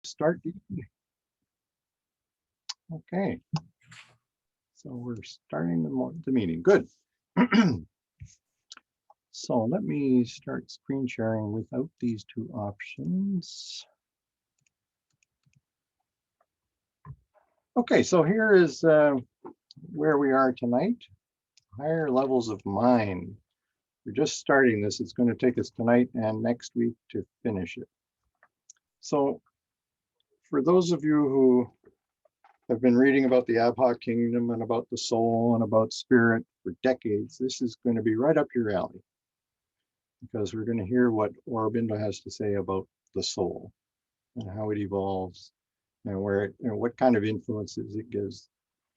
Start. Okay. So we're starting the meeting. Good. So let me start screen sharing without these two options. Okay, so here is where we are tonight. Higher levels of mind. We're just starting this. It's going to take us tonight and next week to finish it. So for those of you who have been reading about the Abha kingdom and about the soul and about spirit for decades, this is going to be right up your alley, because we're going to hear what Aurobindo has to say about the soul and how it evolves and where it, what kind of influences it gives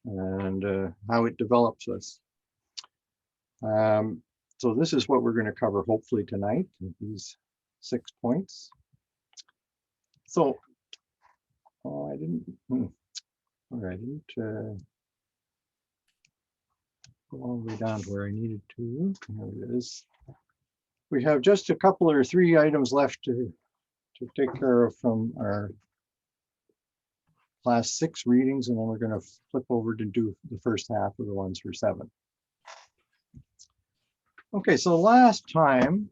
and how it develops us. So this is what we're going to cover hopefully tonight, these 6 points. So, I didn't go all the way down to where I needed to. There it is. We have just a couple or 3 items left to take care of from our class 6 readings, and then we're going to flip over to do the first half of the ones for 7. Okay, so last time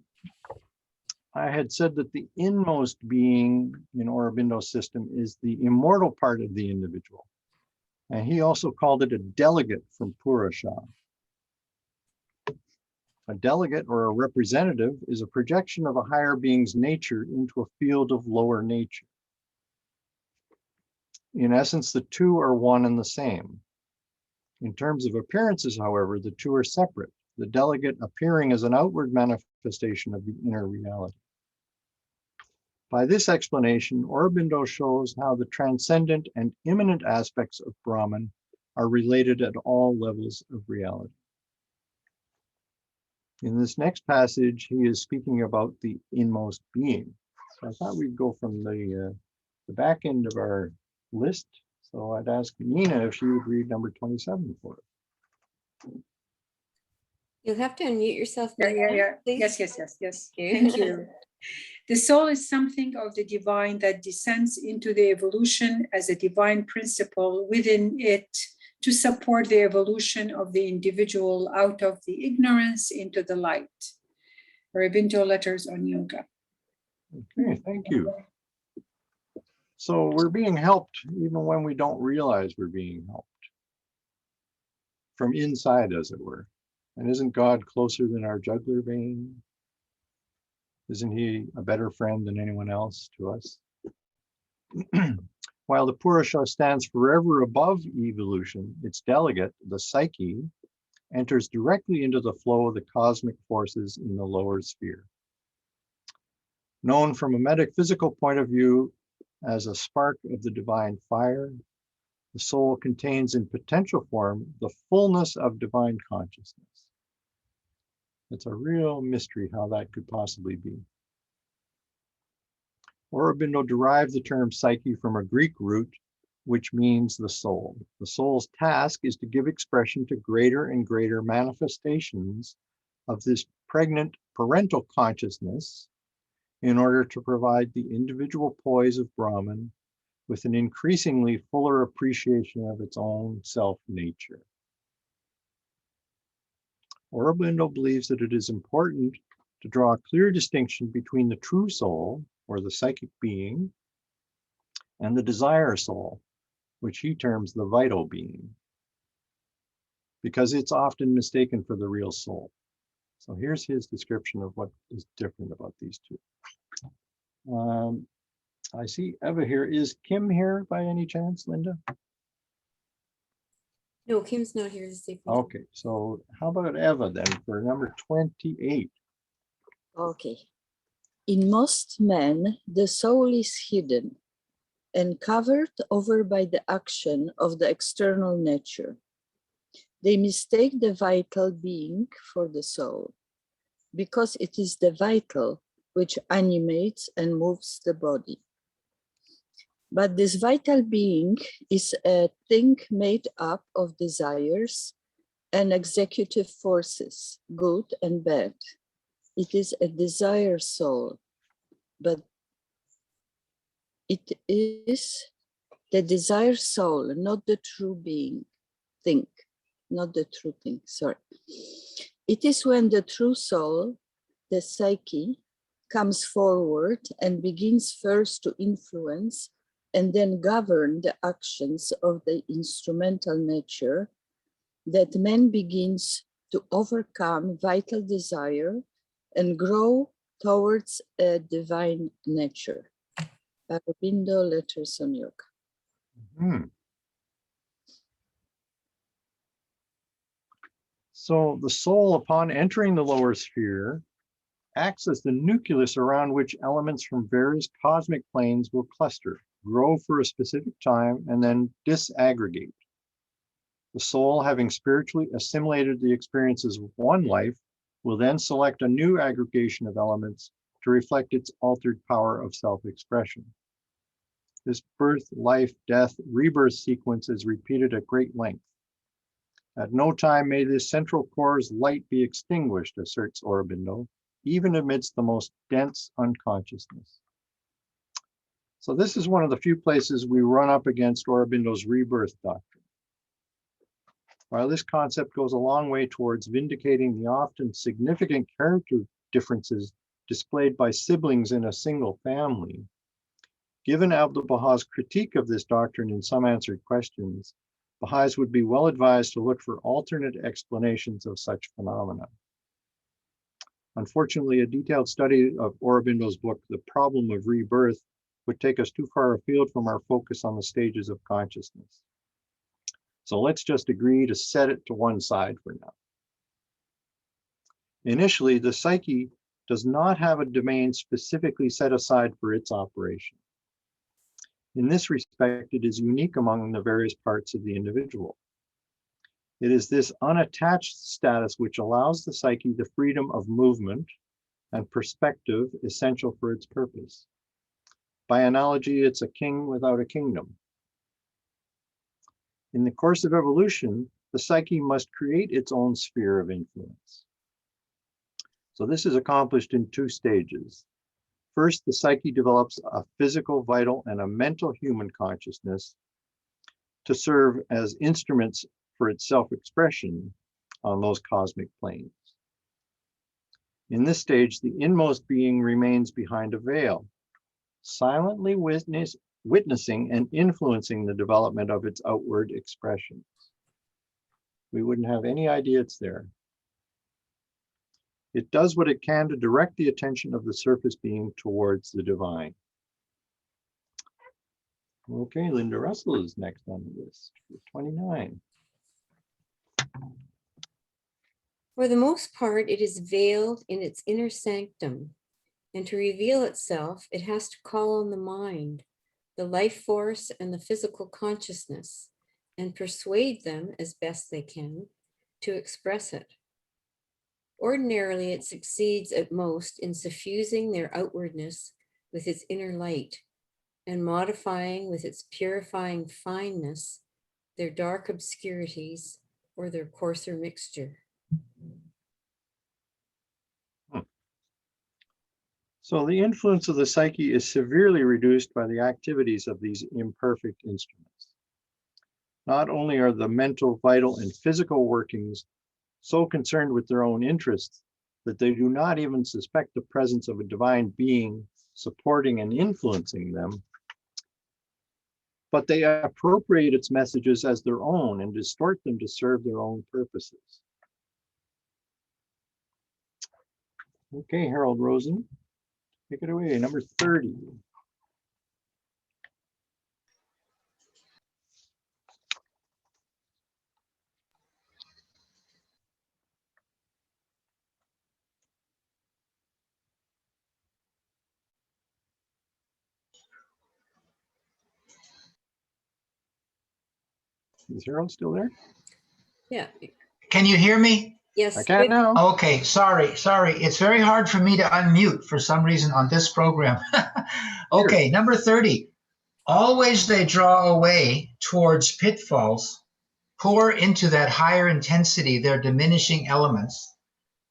I had said that the inmost being in Aurobindo's system is the immortal part of the individual. And he also called it a delegate from Purusha. A delegate or a representative is a projection of a higher being's nature into a field of lower nature. In essence, the two are one and the same. In terms of appearances, however, the two are separate, the delegate appearing as an outward manifestation of the inner reality. By this explanation, Aurobindo shows how the transcendent and immanent aspects of Brahman are related at all levels of reality. In this next passage, he is speaking about the inmost being. So I thought we'd go from the back end of our list. So I'd ask Nina if she would read number 27 for us. You'll have to unmute yourself. Yeah. Yes. Thank you. The soul is something of the divine that descends into the evolution as a divine principle within it to support the evolution of the individual out of the ignorance into the light. Aurobindo Letters on Yoga. Okay, thank you. So we're being helped even when we don't realize we're being helped. From inside, as it were. And isn't God closer than our jugular vein? Isn't he a better friend than anyone else to us? While the Purusha stands forever above evolution, its delegate, the psyche, enters directly into the flow of the cosmic forces in the lower sphere. Known from a metaphysical point of view as a spark of the divine fire, the soul contains in potential form the fullness of divine consciousness. It's a real mystery how that could possibly be. Aurobindo derived the term psyche from a Greek root, which means the soul. The soul's task is to give expression to greater and greater manifestations of this pregnant parental consciousness in order to provide the individual poise of Brahman with an increasingly fuller appreciation of its own self-nature. Aurobindo believes that it is important to draw a clear distinction between the true soul, or the psychic being, and the desire soul, which he terms the vital being, because it's often mistaken for the real soul. So here's his description of what is different about these two. I see Eva here. Is Kim here by any chance, Linda? No, Kim's not here this evening. Okay, so how about Eva then for number 28? Okay. In most men, the soul is hidden and covered over by the action of the external nature. They mistake the vital being for the soul, because it is the vital which animates and moves the body. But this vital being is a thing made up of desires and executive forces, good and bad. It is a desire soul, but It is the desire soul, not the true being, think, not the true thing, sorry. It is when the true soul, the psyche, comes forward and begins first to influence and then govern the actions of the instrumental nature, that man begins to overcome vital desire and grow towards a divine nature. Aurobindo, Letters on Yoga. Hmm. So the soul, upon entering the lower sphere, acts as the nucleus around which elements from various cosmic planes will cluster, grow for a specific time, and then disaggregate. The soul, having spiritually assimilated the experiences of one life, will then select a new aggregation of elements to reflect its altered power of self-expression. This birth, life, death, rebirth sequence is repeated at great length. At no time may this central core's light be extinguished, asserts Aurobindo, even amidst the most dense unconsciousness. So this is one of the few places we run up against Aurobindo's rebirth doctrine. While this concept goes a long way towards vindicating the often significant character differences displayed by siblings in a single family, given Abdu'l-Baha's critique of this doctrine in Some Answered Questions, Baha'is would be well advised to look for alternate explanations of such phenomena. Unfortunately, a detailed study of Aurobindo's book, The Problem of Rebirth, would take us too far afield from our focus on the stages of consciousness. So let's just agree to set it to one side for now. Initially, the psyche does not have a domain specifically set aside for its operation. In this respect, it is unique among the various parts of the individual. It is this unattached status which allows the psyche the freedom of movement and perspective essential for its purpose. By analogy, it's a king without a kingdom. In the course of evolution, the psyche must create its own sphere of influence. So this is accomplished in two stages. First, the psyche develops a physical, vital, and a mental human consciousness to serve as instruments for its self-expression on those cosmic planes. In this stage, the inmost being remains behind a veil, silently witnessing and influencing the development of its outward expressions. We wouldn't have any idea it's there. It does what it can to direct the attention of the surface being towards the divine. Okay, Linda Russell is next on the list, 29. For the most part, it is veiled in its inner sanctum, and to reveal itself, it has to call on the mind, the life force, and the physical consciousness, and persuade them as best they can to express it. Ordinarily, it succeeds at most in suffusing their outwardness with its inner light and modifying with its purifying fineness their dark obscurities or their coarser mixture. So the influence of the psyche is severely reduced by the activities of these imperfect instruments. Not only are the mental, vital, and physical workings so concerned with their own interests that they do not even suspect the presence of a divine being supporting and influencing them, but they appropriate its messages as their own and distort them to serve their own purposes. Okay, Harold Rosen, take it away, number 30. Is Harold still there? Yeah. Can you hear me? Yes. I can now. Okay, sorry. It's very hard for me to unmute for some reason on this program. Okay, number 30. Always they draw away towards pitfalls, pour into that higher intensity their diminishing elements,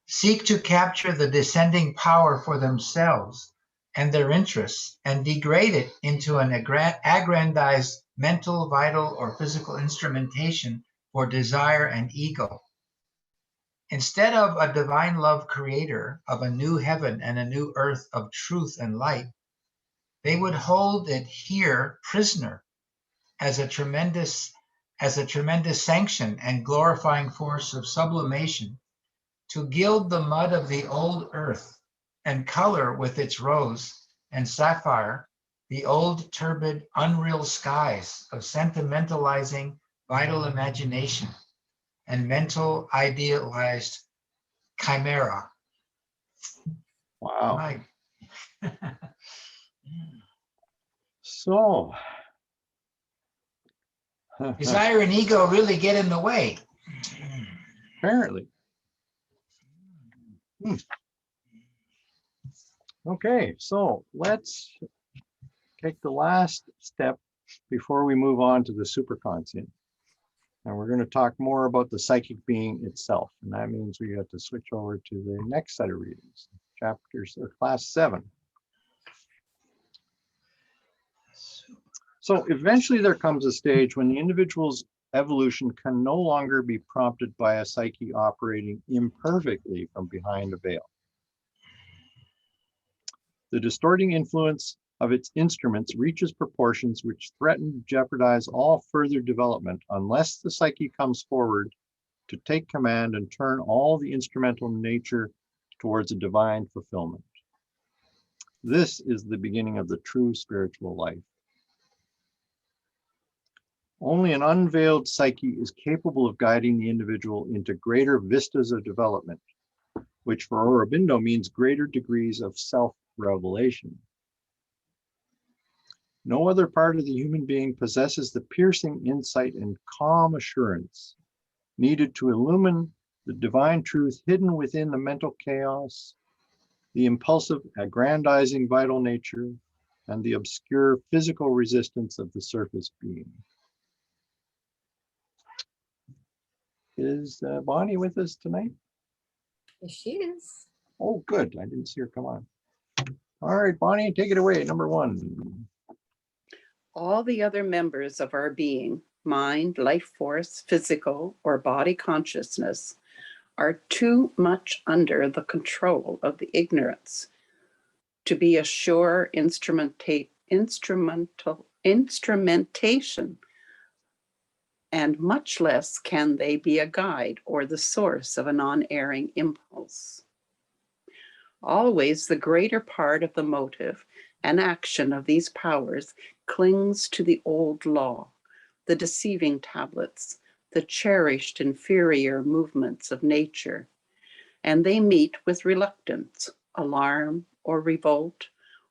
seek to capture the descending power for themselves, and their interests and degrade it into an aggrandized mental, vital, or physical instrumentation for desire and ego. Instead of a divine love creator of a new heaven and a new earth of truth and light, they would hold it here prisoner as a tremendous sanction and glorifying force of sublimation to gild the mud of the old earth and color with its rose and sapphire the old turbid unreal skies of sentimentalizing vital imagination and mental idealized chimera. Wow. Right. So. Desire and ego really get in the way. Apparently. Okay, so let's take the last step before we move on to the superconscient. And we're going to talk more about the psychic being itself. And that means we have to switch over to the next set of readings, chapters or class 7. So eventually there comes a stage when the individual's evolution can no longer be prompted by a psyche operating imperfectly from behind a veil. The distorting influence of its instruments reaches proportions which threaten to jeopardize all further development unless the psyche comes forward to take command and turn all the instrumental nature towards a divine fulfillment. This is the beginning of the true spiritual life. Only an unveiled psyche is capable of guiding the individual into greater vistas of development, which for Aurobindo means greater degrees of self-revelation. No other part of the human being possesses the piercing insight and calm assurance needed to illumine the divine truth hidden within the mental chaos, the impulsive, aggrandizing vital nature, and the obscure physical resistance of the surface being. Is Bonnie with us tonight? Yes, she is. Oh, good. I didn't see her come on. All right, Bonnie, take it away. Number 1. All the other members of our being, mind, life force, physical, or body consciousness, are too much under the control of the ignorance to be a sure instrumentation, and much less can they be a guide or the source of an unerring impulse. Always the greater part of the motive and action of these powers clings to the old law, the deceiving tablets, the cherished inferior movements of nature, and they meet with reluctance, alarm, or revolt,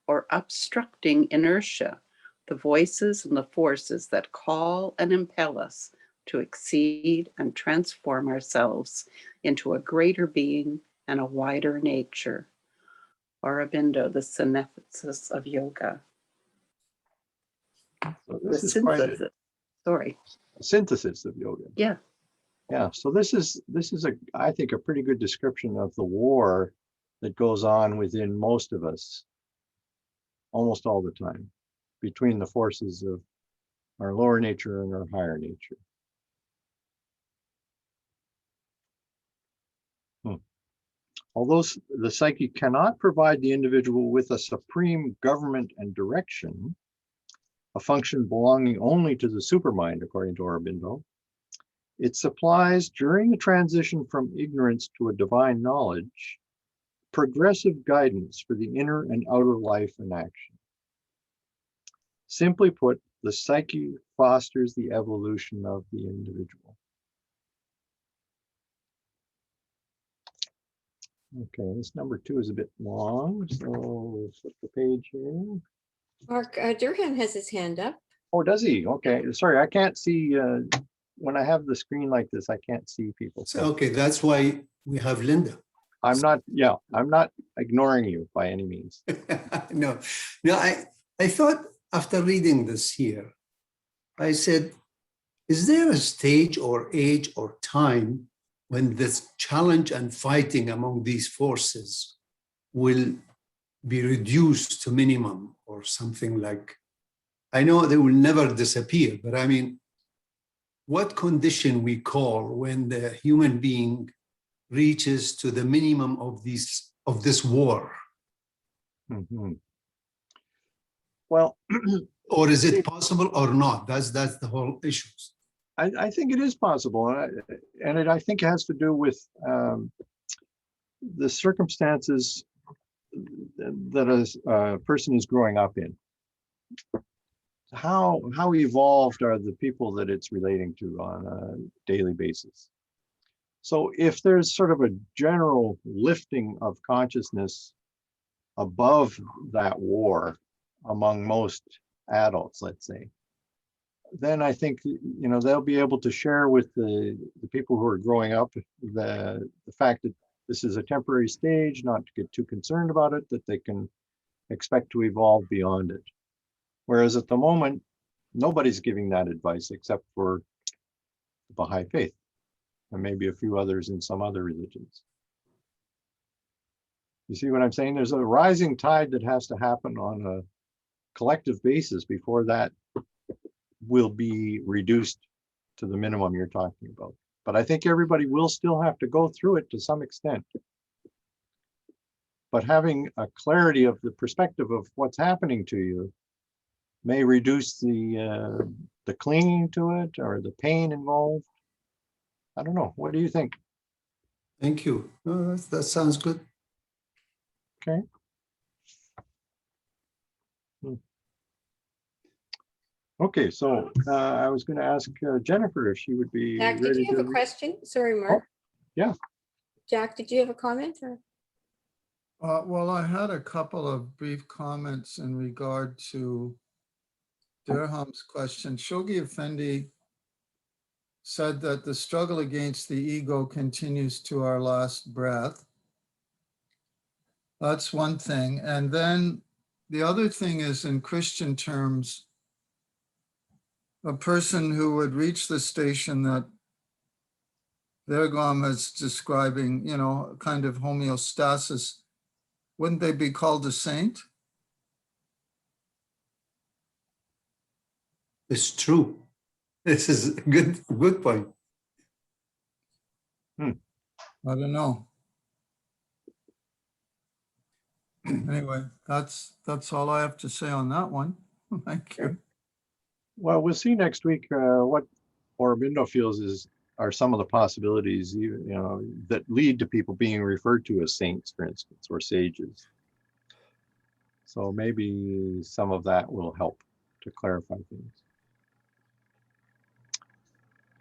or obstructing inertia, the voices and the forces that call and impel us to exceed and transform ourselves into a greater being and a wider nature. Aurobindo, the synthesis of yoga. So The this is quite synthesis. Sorry. a synthesis of yoga. Yeah. Yeah, so this is I think a pretty good description of the war that goes on within most of us almost all the time between the forces of our lower nature and our higher nature. Although the psyche cannot provide the individual with a supreme government and direction, a function belonging only to the supermind, according to Aurobindo, it supplies, during the transition from ignorance to a divine knowledge, progressive guidance for the inner and outer life and action. Simply put, the psyche fosters the evolution of the individual. Okay, this number 2 is a bit long, so we'll flip the page here. Mark Durham has his hand up. Oh, does he? Okay, sorry, I can't see, when I have the screen like this, I can't see people. So, okay, that's why we have Linda. I'm not ignoring you by any means. No, I thought after reading this here, I said, is there a stage or age or time when this challenge and fighting among these forces will be reduced to minimum or something like, I know they will never disappear, but I mean, what condition we call when the human being reaches to the minimum of this war? Mhm. Well, Or is it possible or not? That's the whole issue. I think it is possible, and I think it has to do with the circumstances that a person is growing up in. How evolved are the people that it's relating to on a daily basis? So if there's sort of a general lifting of consciousness above that war among most adults, let's say, then I think, you know, they'll be able to share with the people who are growing up the fact that this is a temporary stage, not to get too concerned about it, that they can expect to evolve beyond it. Whereas at the moment, nobody's giving that advice except for the Baha'i faith and maybe a few others in some other religions. You see what I'm saying? There's a rising tide that has to happen on a collective basis before that will be reduced to the minimum you're talking about. But I think everybody will still have to go through it to some extent. But having a clarity of the perspective of what's happening to you may reduce the clinging to it or the pain involved. I don't know. What do you think? Thank you. No, that sounds good. Okay. Okay, so I was going to ask Jennifer if she would be Jack, did ready you have to a question? Sorry, Mark. yeah. Jack, did you have a comment? Or? Well, I had a couple of brief comments in regard to Dirham's question. Shoghi Effendi said that the struggle against the ego continues to our last breath. That's one thing. And then the other thing is, in Christian terms, a person who would reach the station that Vergam is describing, you know, kind of homeostasis, wouldn't they be called a saint? It's true. This is a good point. I don't know. Anyway, that's all I have to say on that one. Thank you. Well, we'll see next week what Aurobindo feels are some of the possibilities, you know, that lead to people being referred to as saints, for instance, or sages. So maybe some of that will help to clarify things.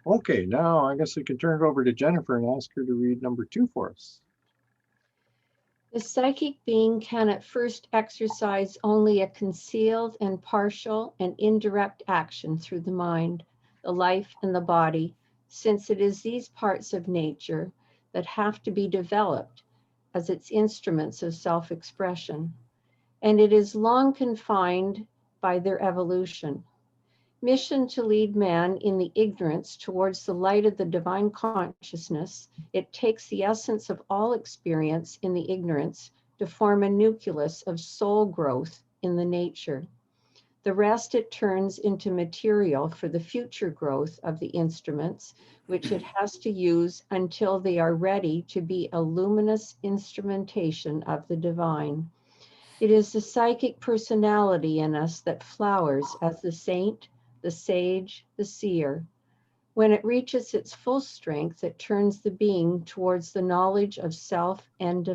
Okay, now I guess we can turn it over to Jennifer and ask her to read number 2 for us. The psychic being can at first exercise only a concealed and partial and indirect action through the mind, the life, and the body, since it is these parts of nature that have to be developed as its instruments of self-expression, and it is long confined by their evolution. Mission to lead man in the ignorance towards the light of the divine consciousness, it takes the essence of all experience in the ignorance to form a nucleus of soul growth in the nature. The rest it turns into material for the future growth of the instruments, which it has to use until they are ready to be a luminous instrumentation of the divine. It is the psychic personality in us that flowers as the saint, the sage, the seer. When it reaches its full strength, it turns the being towards the knowledge of self and the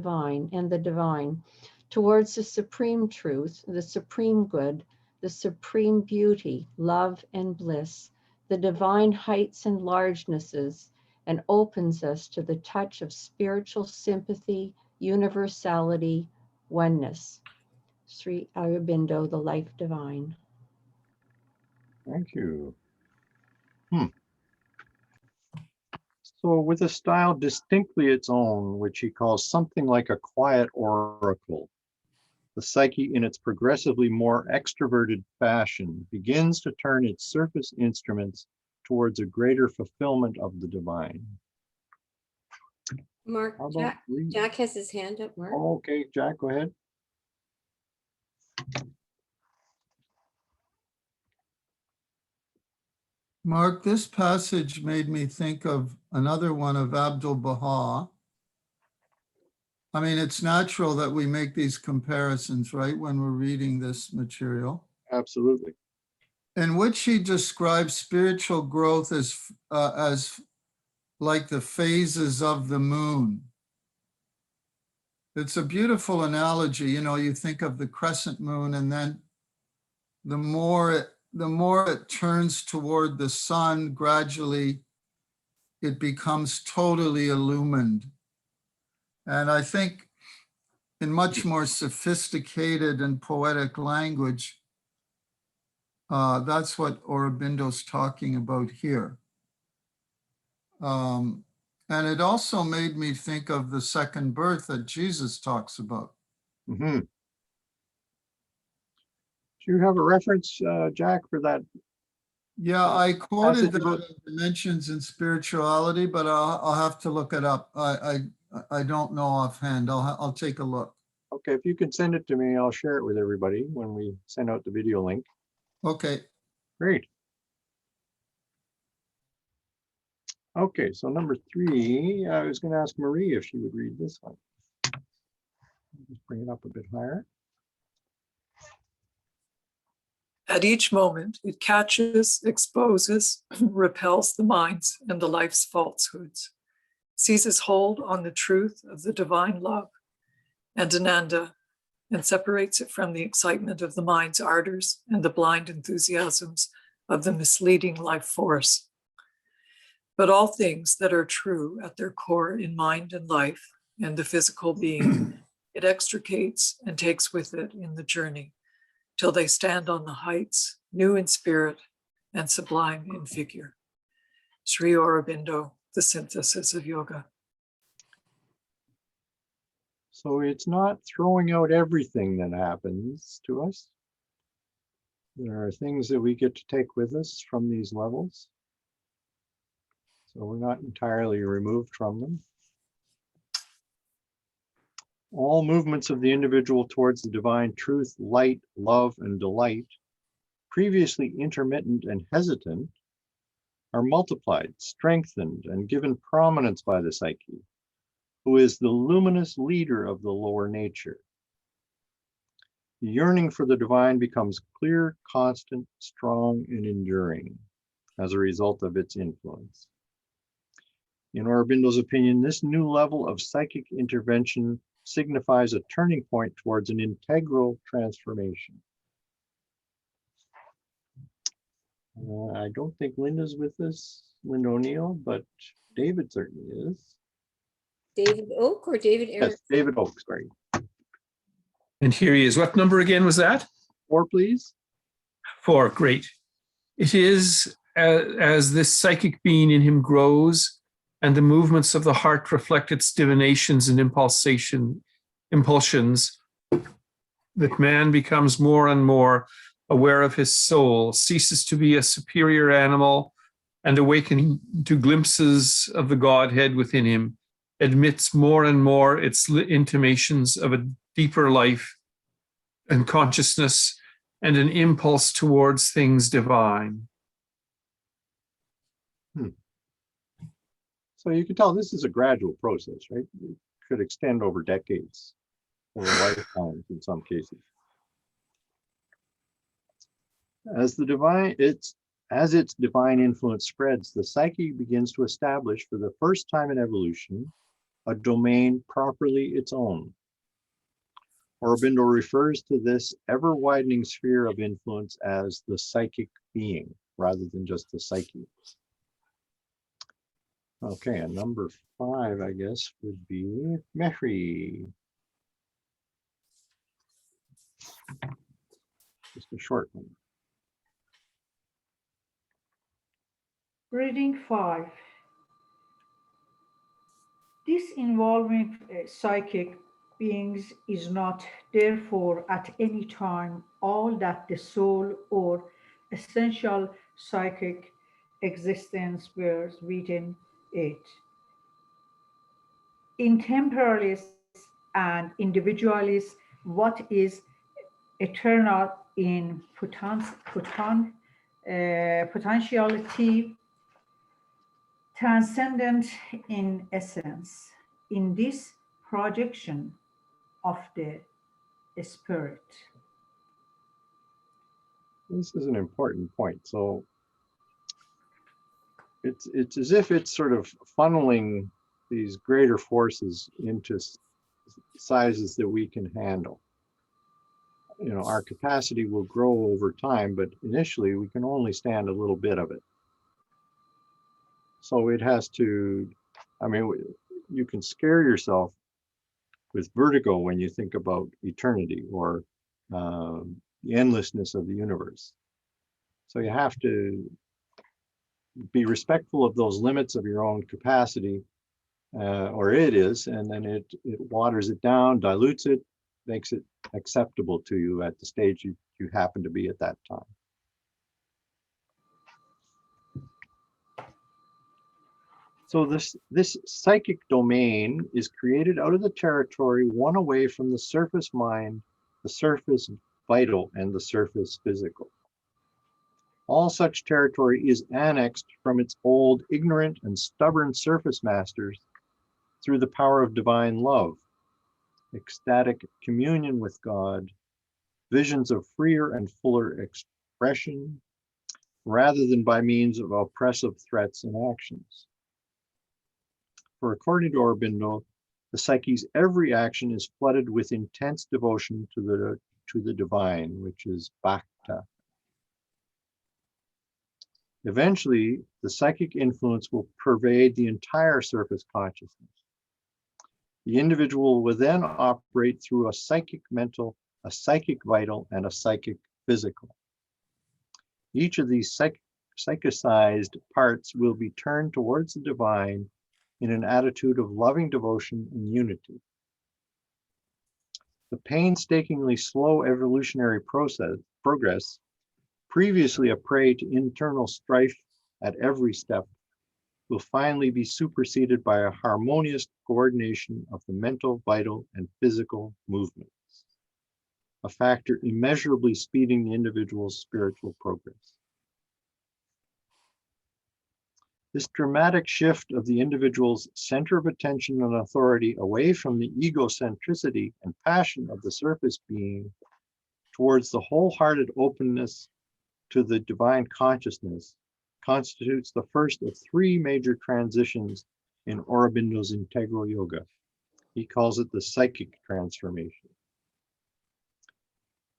divine, towards the supreme truth, the supreme good, the supreme beauty, love and bliss, the divine heights and largenesses, and opens us to the touch of spiritual sympathy, universality, oneness. Sri Aurobindo, the life divine. Thank you. So with a style distinctly its own, which he calls something like a quiet oracle, the psyche in its progressively more extroverted fashion begins to turn its surface instruments towards a greater fulfillment of the divine. Mark, How about Jack has his hand up, Mark. Oh, okay, Jack, go ahead. Mark, this passage made me think of another one of Abdu'l-Baha. I mean, it's natural that we make these comparisons, right, when we're reading this material, Absolutely. in which he describes spiritual growth as like the phases of the moon. It's a beautiful analogy. You know, you think of the crescent moon, and then the more it turns toward the sun, gradually it becomes totally illumined. And I think in much more sophisticated and poetic language, that's what Aurobindo's talking about here. And it also made me think of the second birth that Jesus talks about. Mm-hmm. Do you have a reference, Jack, for that? Yeah, I quoted passage about- that in Dimensions in Spirituality, but I'll have to look it up. I don't know offhand. I'll take a look. Okay, if you can send it to me, I'll share it with everybody when we send out the video link. Okay. Great. Okay, so number 3, I was going to ask Marie if she would read this one. Just bring it up a bit higher. At each moment, it catches, exposes, repels the minds and the life's falsehoods, seizes hold on the truth of the divine love and Ananda, and separates it from the excitement of the mind's ardors and the blind enthusiasms of the misleading life force. But all things that are true at their core in mind and life and the physical being, it extricates and takes with it in the journey, till they stand on the heights, new in spirit and sublime in figure. Sri Aurobindo, The Synthesis of Yoga. So it's not throwing out everything that happens to us. There are things that we get to take with us from these levels. So we're not entirely removed from them. All movements of the individual towards the divine truth, light, love, and delight, previously intermittent and hesitant, are multiplied, strengthened, and given prominence by the psyche, who is the luminous leader of the lower nature. The yearning for the divine becomes clear, constant, strong, and enduring as a result of its influence. In Aurobindo's opinion, this new level of psychic intervention signifies a turning point towards an integral transformation. I don't think Linda's with us, Linda O'Neill, but David certainly is. David Oak or David Eric? Yes, David Oak, sorry. And here he is. What number again was that? 4, please. 4, great. It is as this psychic being in him grows and the movements of the heart reflect its divinations and impulsions, that man becomes more and more aware of his soul, ceases to be a superior animal, and awakening to glimpses of the Godhead within him, admits more and more its intimations of a deeper life and consciousness and an impulse towards things divine. So you can tell this is a gradual process, right? It could extend over decades or lifetimes in some cases. As its divine influence spreads, the psyche begins to establish for the first time in evolution a domain properly its own. Aurobindo refers to this ever-widening sphere of influence as the psychic being, rather than just the psyche. Okay, and number 5, I guess, would be Mehri. Just a short one. Reading 5. This involving psychic beings is not, therefore, at any time all that the soul or essential psychic existence bears within it. In temporalists and individualists, what is eternal in potentiality, transcendent in essence, in this projection of the spirit. This is an important point. So it's as if it's sort of funneling these greater forces into sizes that we can handle. You know, our capacity will grow over time, but initially we can only stand a little bit of it. So it has to, I mean, you can scare yourself with vertigo when you think about eternity or the endlessness of the universe. So you have to be respectful of those limits of your own capacity, or it is, and then it waters it down, dilutes it, makes it acceptable to you at the stage you happen to be at that time. So this psychic domain is created out of the territory one away from the surface mind, the surface vital, and the surface physical. All such territory is annexed from its old, ignorant, and stubborn surface masters through the power of divine love, ecstatic communion with God, visions of freer and fuller expression, rather than by means of oppressive threats and actions. For according to Aurobindo, the psyche's every action is flooded with intense devotion to the divine, which is bhakta. Eventually, the psychic influence will pervade the entire surface consciousness. The individual will then operate through a psychic mental, a psychic vital, and a psychic physical. Each of these psychicized parts will be turned towards the divine in an attitude of loving devotion and unity. The painstakingly slow evolutionary progress, previously a prey to internal strife at every step, will finally be superseded by a harmonious coordination of the mental, vital, and physical movements, a factor immeasurably speeding the individual's spiritual progress. This dramatic shift of the individual's center of attention and authority away from the egocentricity and passion of the surface being towards the wholehearted openness to the divine consciousness constitutes the first of three major transitions in Aurobindo's integral yoga. He calls it the psychic transformation.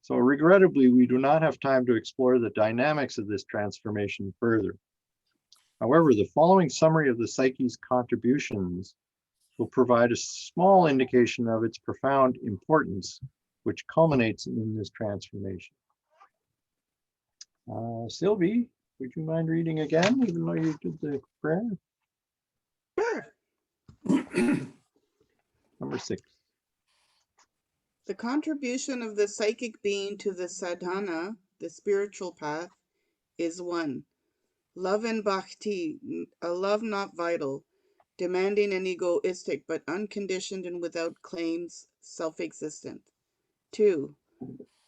So regrettably, we do not have time to explore the dynamics of this transformation further. However, the following summary of the psyche's contributions will provide a small indication of its profound importance, which culminates in this transformation. Sylvie, would you mind reading again, even though you did the prayer? Sure. Number 6. The contribution of the psychic being to the sadhana, the spiritual path, is 1. Love and bhakti, a love not vital, demanding and egoistic, but unconditioned and without claims, self-existent. 2.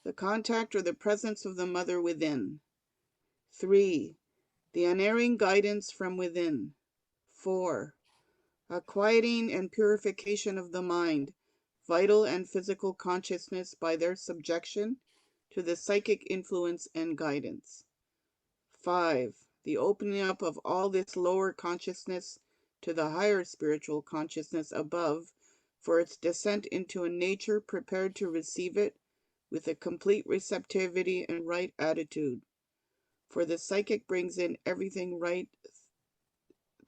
The contact or the presence of the mother within. 3. The unerring guidance from within. 4. A quieting and purification of the mind, vital and physical consciousness by their subjection to the psychic influence and guidance. 5. The opening up of all this lower consciousness to the higher spiritual consciousness above for its descent into a nature prepared to receive it with a complete receptivity and right attitude. For the psychic brings in everything: right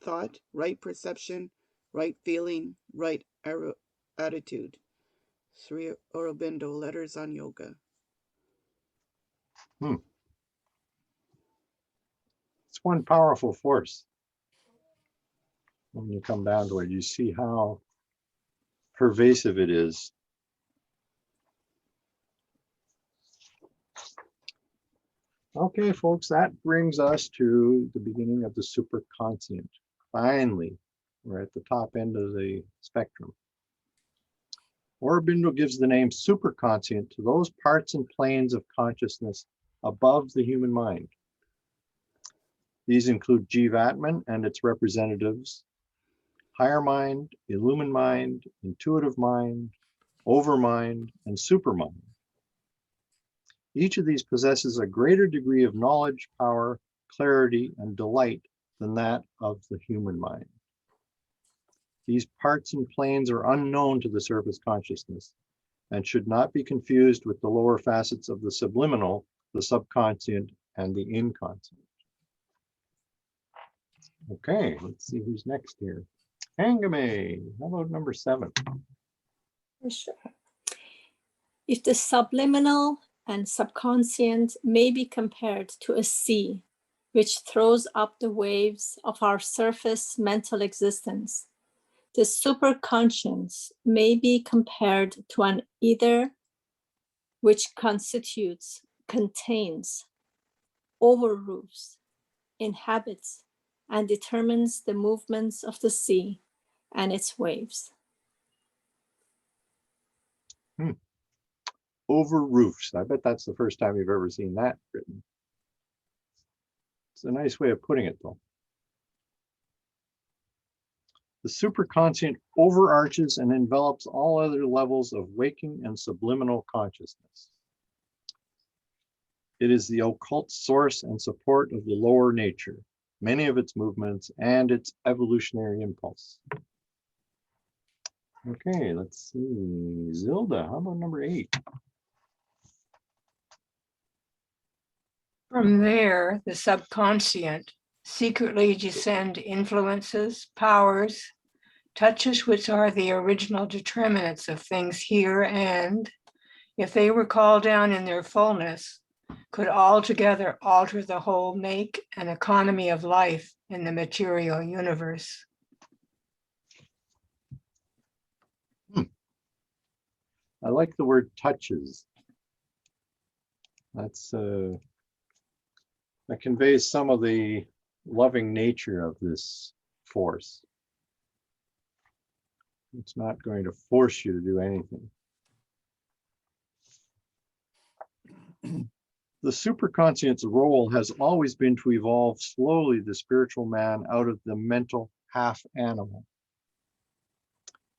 thought, right perception, right feeling, right attitude. Sri Aurobindo, Letters on Yoga. It's one powerful force. When you come down to it, you see how pervasive it is. Okay, folks, that brings us to the beginning of the superconscient. Finally, we're at the top end of the spectrum. Aurobindo gives the name superconscient to those parts and planes of consciousness above the human mind. These include Jivatman and its representatives, higher mind, illumined mind, intuitive mind, overmind, and supermind. Each of these possesses a greater degree of knowledge, power, clarity, and delight than that of the human mind. These parts and planes are unknown to the surface consciousness and should not be confused with the lower facets of the subliminal, the subconscient, and the inconscient. Okay, let's see who's next here. Hangame, how about number 7? Sure. If the subliminal and subconscient may be compared to a sea, which throws up the waves of our surface mental existence, the superconscious may be compared to an ether which contains, overroofs, inhabits, and determines the movements of the sea and its waves. Over roofs. I bet that's the first time you've ever seen that written. It's a nice way of putting it, though. The superconscient overarches and envelops all other levels of waking and subliminal consciousness. It is the occult source and support of the lower nature, many of its movements, and its evolutionary impulse. Okay, let's see. Zilda, how about number 8? From there, the subconscient secretly descend influences, powers, touches which are the original determinants of things here and, if they were called down in their fullness, could altogether alter the whole make and economy of life in the material universe. I like the word touches. That's that conveys some of the loving nature of this force. It's not going to force you to do anything. The superconscient's role has always been to evolve slowly the spiritual man out of the mental half animal.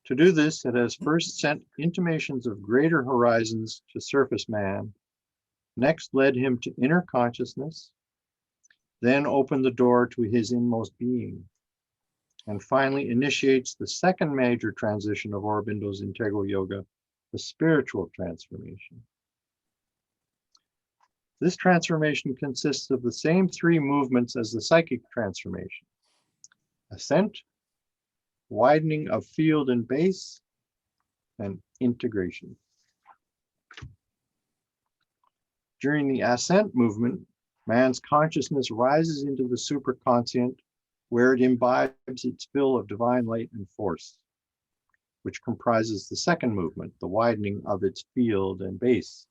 To do this, it has first sent intimations of greater horizons to surface man, next led him to inner consciousness, then opened the door to his inmost being, and finally initiates the second major transition of Aurobindo's integral yoga, the spiritual transformation. This transformation consists of the same 3 movements as the psychic transformation: ascent, widening of field and base, and integration. During the ascent movement, man's consciousness rises into the superconscient, where it imbibes its fill of divine light and force, which comprises the second movement, the widening of its field and base.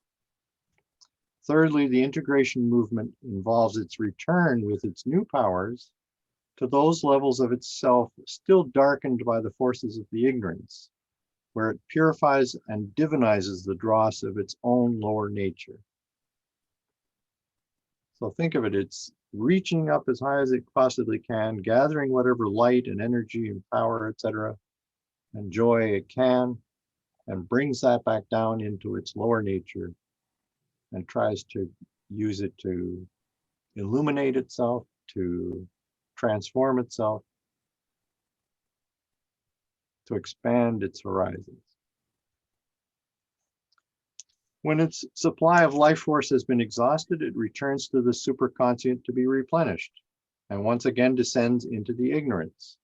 Thirdly, the integration movement involves its return with its new powers to those levels of itself still darkened by the forces of the ignorance, where it purifies and divinizes the dross of its own lower nature. So think of it, it's reaching up as high as it possibly can, gathering whatever light and energy and power, etc., and joy it can, and brings that back down into its lower nature and tries to use it to illuminate itself, to transform itself, to expand its horizons. When its supply of life force has been exhausted, it returns to the superconscient to be replenished, and once again descends into the ignorance.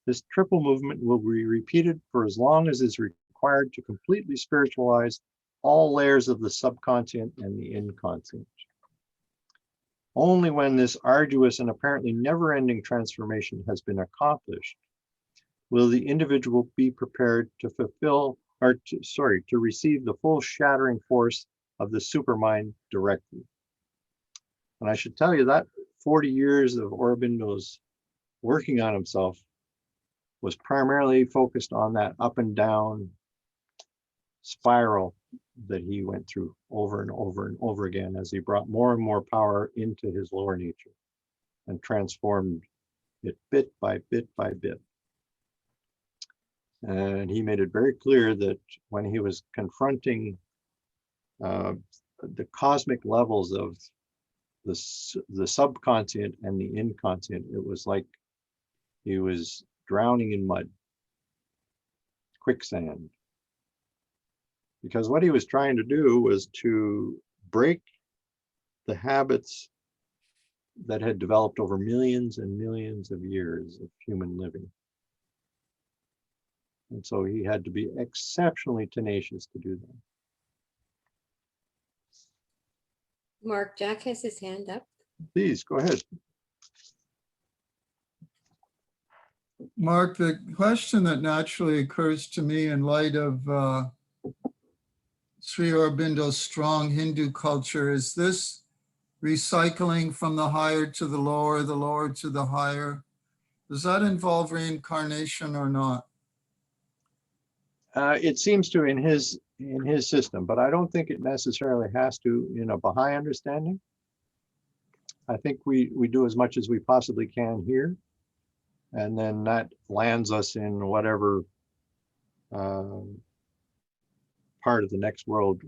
This triple movement will be repeated for as long as is required to completely spiritualize all layers of the subconscient and the inconscient. Only when this arduous and apparently never-ending transformation has been accomplished will the individual be prepared to to receive the full shattering force of the supermind directly. And I should tell you that 40 years of Aurobindo's working on himself was primarily focused on that up and down spiral that he went through over and over and over again as he brought more and more power into his lower nature and transformed it bit by bit by bit. And he made it very clear that when he was confronting the cosmic levels of the subconscient and the inconscient, it was like he was drowning in mud, quicksand. Because what he was trying to do was to break the habits that had developed over millions and millions of years of human living. And so he had to be exceptionally tenacious to do that. Mark, Jack has his hand up. Please, go ahead. Mark, the question that naturally occurs to me in light of Sri Aurobindo's strong Hindu culture, is this recycling from the higher to the lower to the higher? Does that involve reincarnation or not? It seems to in his system, but I don't think it necessarily has to in a Baha'i understanding. I think we do as much as we possibly can here, and then that lands us in whatever part of the next world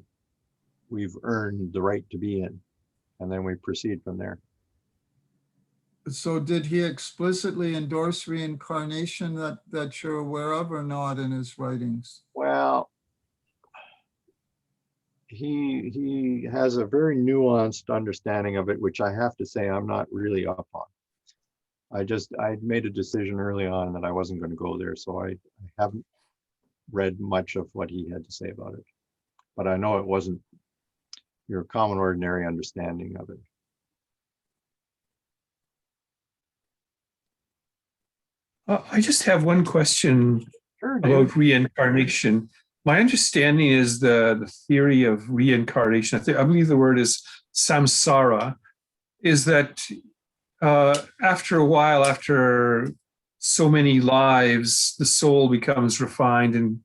we've earned the right to be in, and then we proceed from there. So did he explicitly endorse reincarnation that you're aware of or not in his writings? Well, he has a very nuanced understanding of it, which I have to say I'm not really up on. I made a decision early on that I wasn't going to go there, so I haven't read much of what he had to say about it. But I know it wasn't your common ordinary understanding of it. I just have one question about reincarnation. My understanding is the theory of reincarnation, I believe the word is samsara, is that after a while, after so many lives, the soul becomes refined and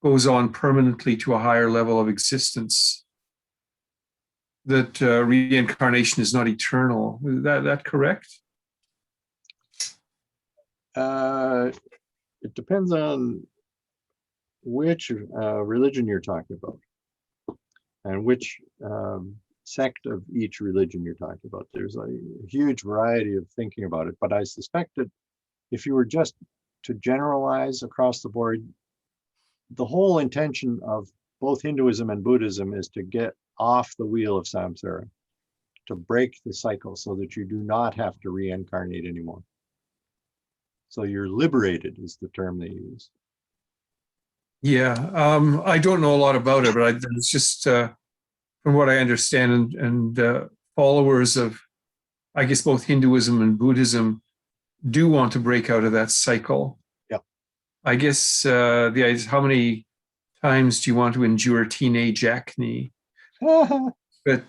goes on permanently to a higher level of existence. That reincarnation is not eternal. Is that correct? It depends on which religion you're talking about and which sect of each religion you're talking about. There's a huge variety of thinking about it, but I suspect that if you were just to generalize across the board, the whole intention of both Hinduism and Buddhism is to get off the wheel of samsara, to break the cycle so that you do not have to reincarnate anymore. So you're liberated is the term they use. Yeah, I don't know a lot about it, but it's just from what I understand, and followers of, I guess, both Hinduism and Buddhism do want to break out of that cycle. Yeah. I guess the idea is, how many times do you want to endure teenage acne? But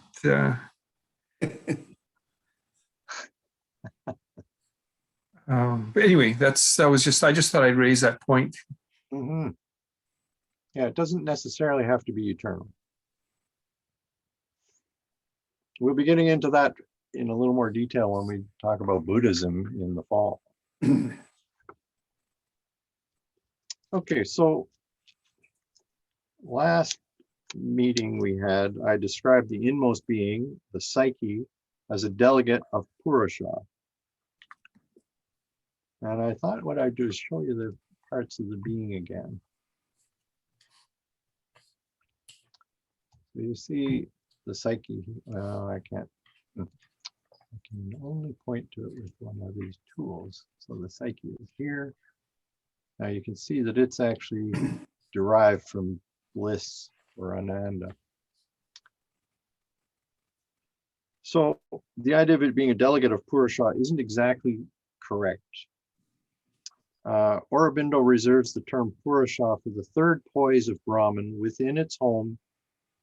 anyway, I just thought I'd raise that point. Mm-hmm. Yeah, it doesn't necessarily have to be eternal. We'll be getting into that in a little more detail when we talk about Buddhism in the fall. Okay, so last meeting we had, I described the inmost being, the psyche, as a delegate of Purusha. And I thought what I'd do is show you the parts of the being again. So you see the psyche, I can only point to it with one of these tools. So the psyche is here. Now you can see that it's actually derived from bliss or Ananda. So the idea of it being a delegate of Purusha isn't exactly correct. Aurobindo reserves the term Purusha for the third poise of Brahman within its home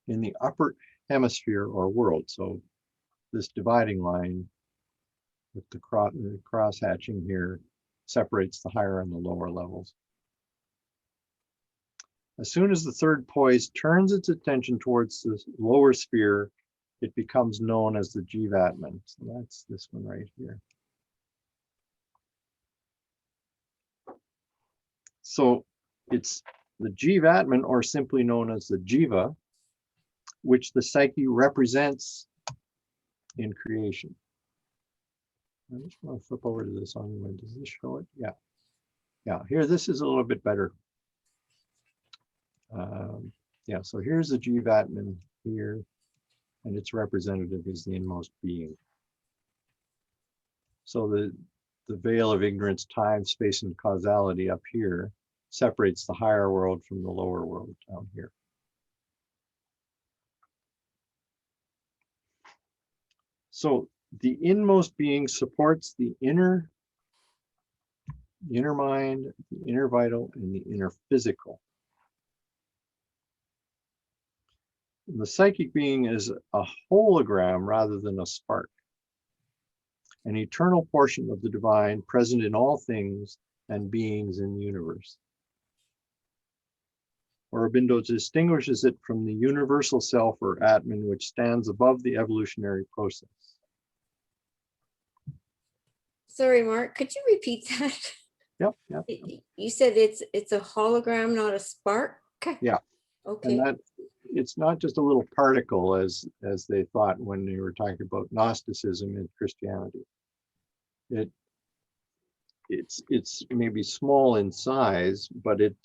in the upper hemisphere or world. So this dividing line with the cross hatching here separates the higher and the lower levels. As soon as the third poise turns its attention towards the lower sphere, it becomes known as the Jivatman. So that's this one right here. So it's the Jivatman, or simply known as the Jiva, which the psyche represents in creation. I just want to flip over to this one. Does this show it? Yeah. Yeah, here, this is a little bit better. Yeah, so here's the Jivatman here, and its representative is the inmost being. So the veil of ignorance, time, space, and causality up here separates the higher world from the lower world down here. So the inmost being supports the inner mind, the inner vital, and the inner physical. And the psychic being is a hologram rather than a spark, an eternal portion of the divine present in all things and beings in the universe. Aurobindo distinguishes it from the universal self, or Atman, which stands above the evolutionary process. Sorry, Mark, could you repeat that? Yep, yep. You said it's a hologram, not a spark? Yeah. Okay. And that it's not just a little particle as they thought when they were talking about Gnosticism and Christianity. It's maybe small in size, but it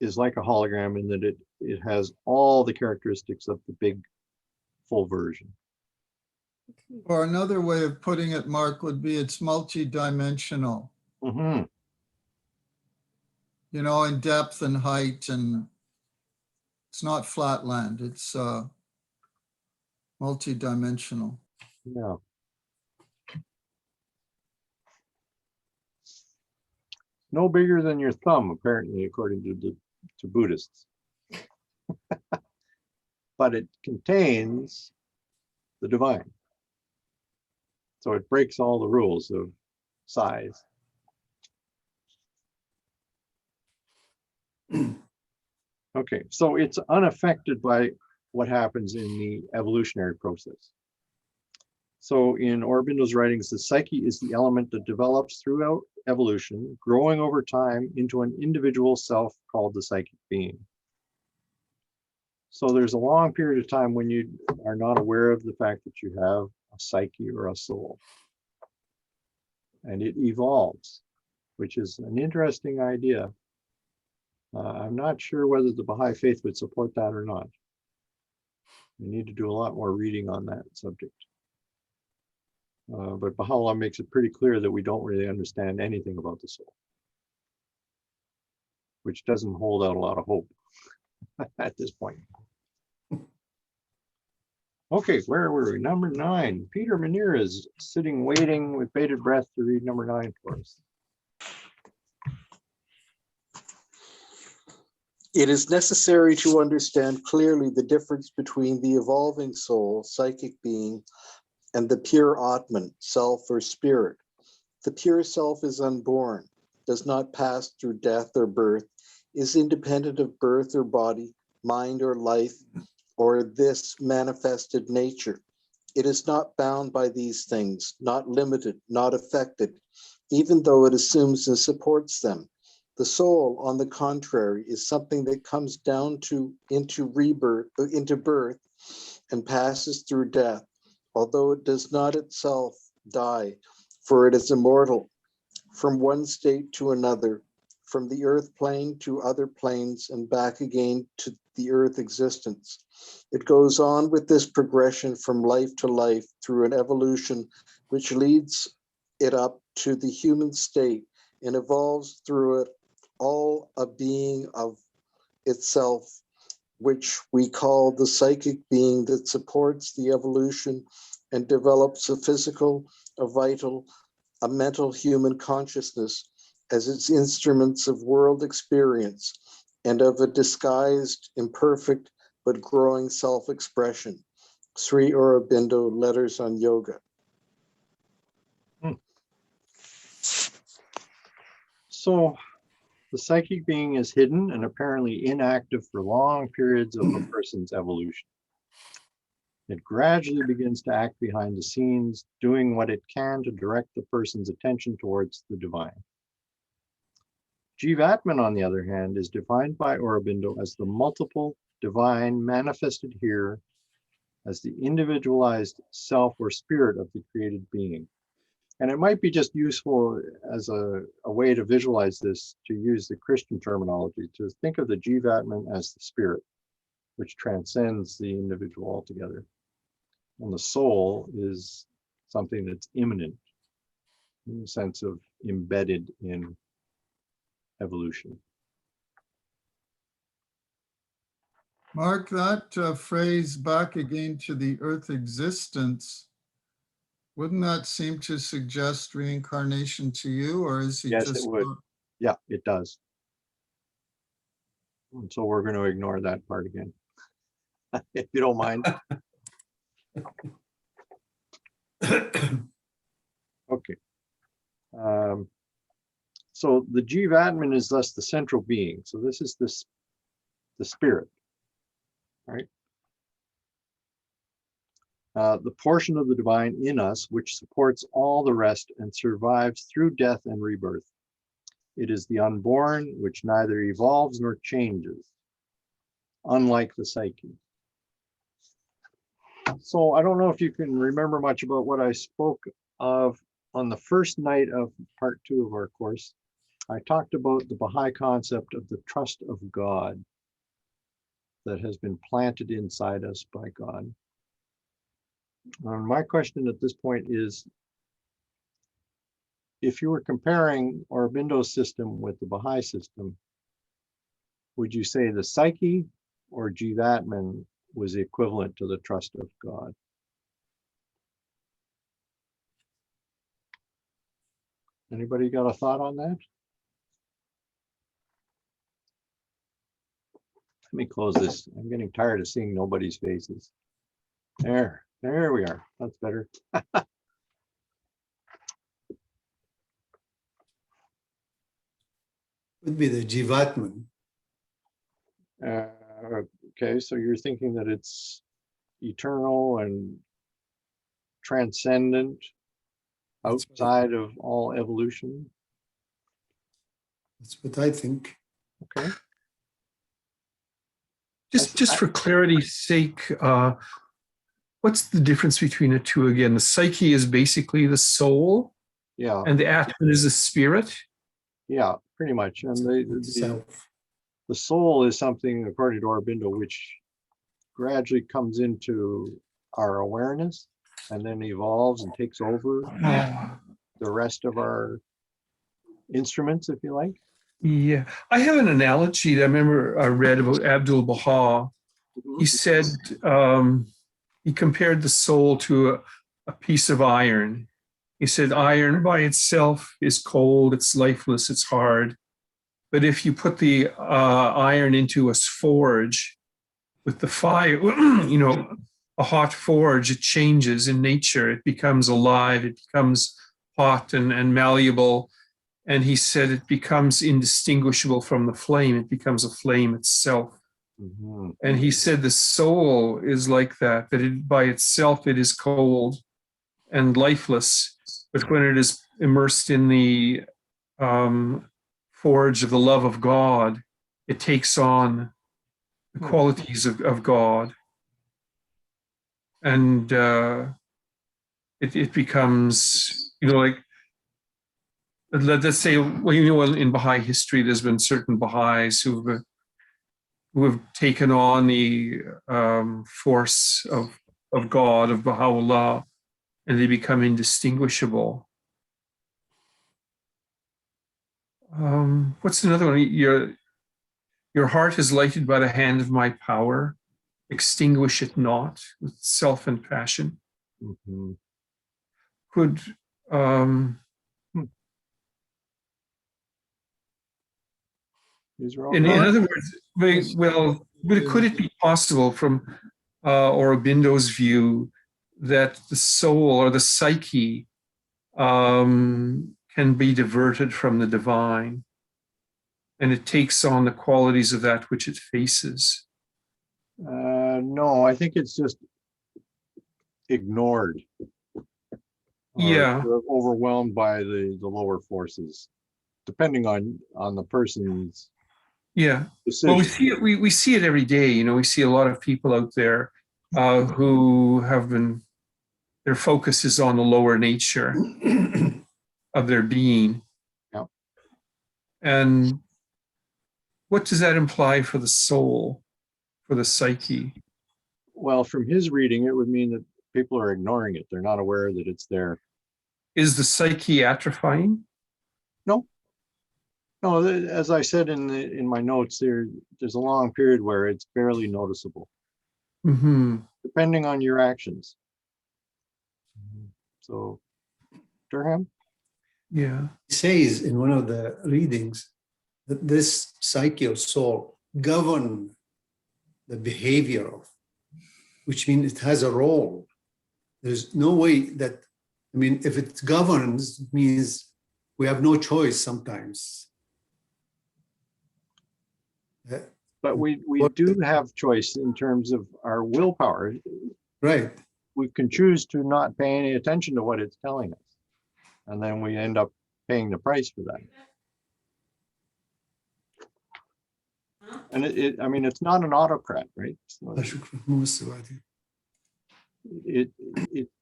is like a hologram in that it has all the characteristics of the big full version. Or another way of putting it, Mark, would be it's multi-dimensional. Mm-hmm. You know, in depth and height, and it's not flatland, it's multi-dimensional. Yeah. No bigger than your thumb, apparently, according to Buddhists. But it contains the divine. So it breaks all the rules of size. Okay, so it's unaffected by what happens in the evolutionary process. So in Aurobindo's writings, the psyche is the element that develops throughout evolution, growing over time into an individual self called the psychic being. So there's a long period of time when you are not aware of the fact that you have a psyche or a soul. And it evolves, which is an interesting idea. I'm not sure whether the Baha'i faith would support that or not. We need to do a lot more reading on that subject. But Baha'u'llah makes it pretty clear that we don't really understand anything about the soul, which doesn't hold out a lot of hope at this point. Okay, where were we? Number 9. Peter Munir is sitting waiting with bated breath to read number 9 for us. It is necessary to understand clearly the difference between the evolving soul, psychic being, and the pure Atman, self or spirit. The pure self is unborn, does not pass through death or birth, is independent of birth or body, mind or life, or this manifested nature. It is not bound by these things, not limited, not affected, even though it assumes and supports them. The soul, on the contrary, is something that comes down into birth and passes through death, although it does not itself die, for it is immortal. From one state to another, from the earth plane to other planes and back again to the earth existence. It goes on with this progression from life to life through an evolution which leads it up to the human state and evolves through it all a being of itself, which we call the psychic being that supports the evolution and develops a physical, a vital, a mental human consciousness as its instruments of world experience and of a disguised, imperfect, but growing self-expression. Sri Aurobindo, Letters on Yoga. So The psychic being is hidden and apparently inactive for long periods of a person's evolution. It gradually begins to act behind the scenes, doing what it can to direct the person's attention towards the divine. Jivatman, on the other hand, is defined by Aurobindo as the multiple divine manifested here as the individualized self or spirit of the created being. And it might be just useful as a way to visualize this, to use the Christian terminology, to think of the Jivatman as the spirit, which transcends the individual altogether. And the soul is something that's immanent, in the sense of embedded in evolution. Mark, that phrase "back again to the earth existence," wouldn't that seem to suggest reincarnation to you, or is he Yes, just? it would. Yeah, it does. And so we're going to ignore that part again, if you don't mind. Okay. So the Jivatman is thus the central being. So this is the spirit, right? The portion of the divine in us which supports all the rest and survives through death and rebirth. It is the unborn which neither evolves nor changes, unlike the psyche. So I don't know if you can remember much about what I spoke of on the first night of part 2 of our course. I talked about the Baha'i concept of the trust of God that has been planted inside us by God. My question at this point is, if you were comparing Aurobindo's system with the Baha'i system, would you say the psyche or Jivatman was equivalent to the trust of God? Anybody got a thought on that? Let me close this. I'm getting tired of seeing nobody's faces. There we are. That's better. Would be the Jivatman. Okay, so you're thinking that it's eternal and transcendent, outside of all evolution? That's what I think. Okay. Just for clarity's sake, what's the difference between the two again? The psyche is basically the soul, Yeah, and the Atman is the spirit. yeah, pretty much. And the soul is something, according to Aurobindo, which gradually comes into our awareness and then evolves and takes over the rest of our instruments, if you like. Yeah, I have an analogy that I remember I read about Abdul Baha. He said he compared the soul to a piece of iron. He said iron by itself is cold, it's lifeless, it's hard. But if you put the iron into a forge with the fire, a hot forge, it changes in nature. It becomes alive, it becomes hot and malleable. And he said it becomes indistinguishable from the flame. It becomes a flame itself. Mm-hmm. And he said the soul is like that it by itself, it is cold and lifeless. But when it is immersed in the forge of the love of God, it takes on the qualities of God. And it becomes, like, let's say, in Baha'i history, there's been certain Baha'is who have taken on the force of God, of Baha'u'llah, and they become indistinguishable. What's another one? Your heart is lighted by the hand of my power. Extinguish it not with self and passion. Mm-hmm. Could in other words, could it be possible from Aurobindo's view that the soul or the psyche can be diverted from the divine? and it takes on the qualities of that which it faces. No, I think it's just ignored. Yeah. Or overwhelmed by the lower forces, depending on the person's Yeah. decision. Well, we see it every day. You know, we see a lot of people out there who have been, their focus is on the lower nature of their being. Yeah. And what does that imply for the soul, for the psyche? Well, from his reading, it would mean that people are ignoring it. They're not aware that it's there. Is the psyche atrophying? No. No, as I said in my notes, there's a long period where it's barely noticeable, depending on your actions. So, Durham? Yeah. He says in one of the readings that this psyche or soul govern the behavior of, which means it has a role. There's no way that, I mean, if it governs, it means we have no choice sometimes. But we do have choice in terms of our willpower. Right. We can choose to not pay any attention to what it's telling us. And then we end up paying the price for that. And I mean, it's not an autocrat, right? So it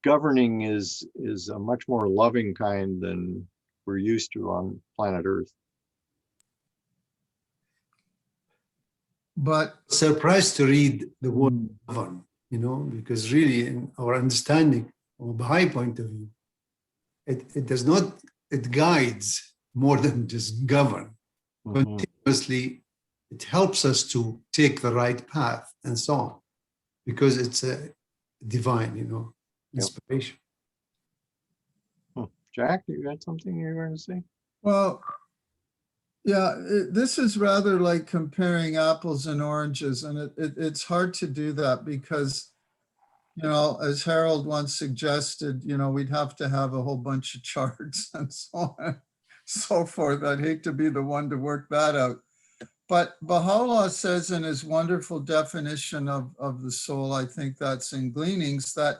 governing is a much more loving kind than we're used to on planet Earth. But surprised to read the word govern, you know, because really in our understanding from a Baha'i point of view, it does not, it guides more than just govern. Continuously, it helps us to take the right path and so on, because it's a divine, you know, inspiration. Jack, you got something you were going to say? Well, yeah, this is rather like comparing apples and oranges, and it's hard to do that because, you know, as Harold once suggested, you know, we'd have to have a whole bunch of charts and so on, so forth. I'd hate to be the one to work that out. But Baha'u'llah says in his wonderful definition of the soul, I think that's in Gleanings, that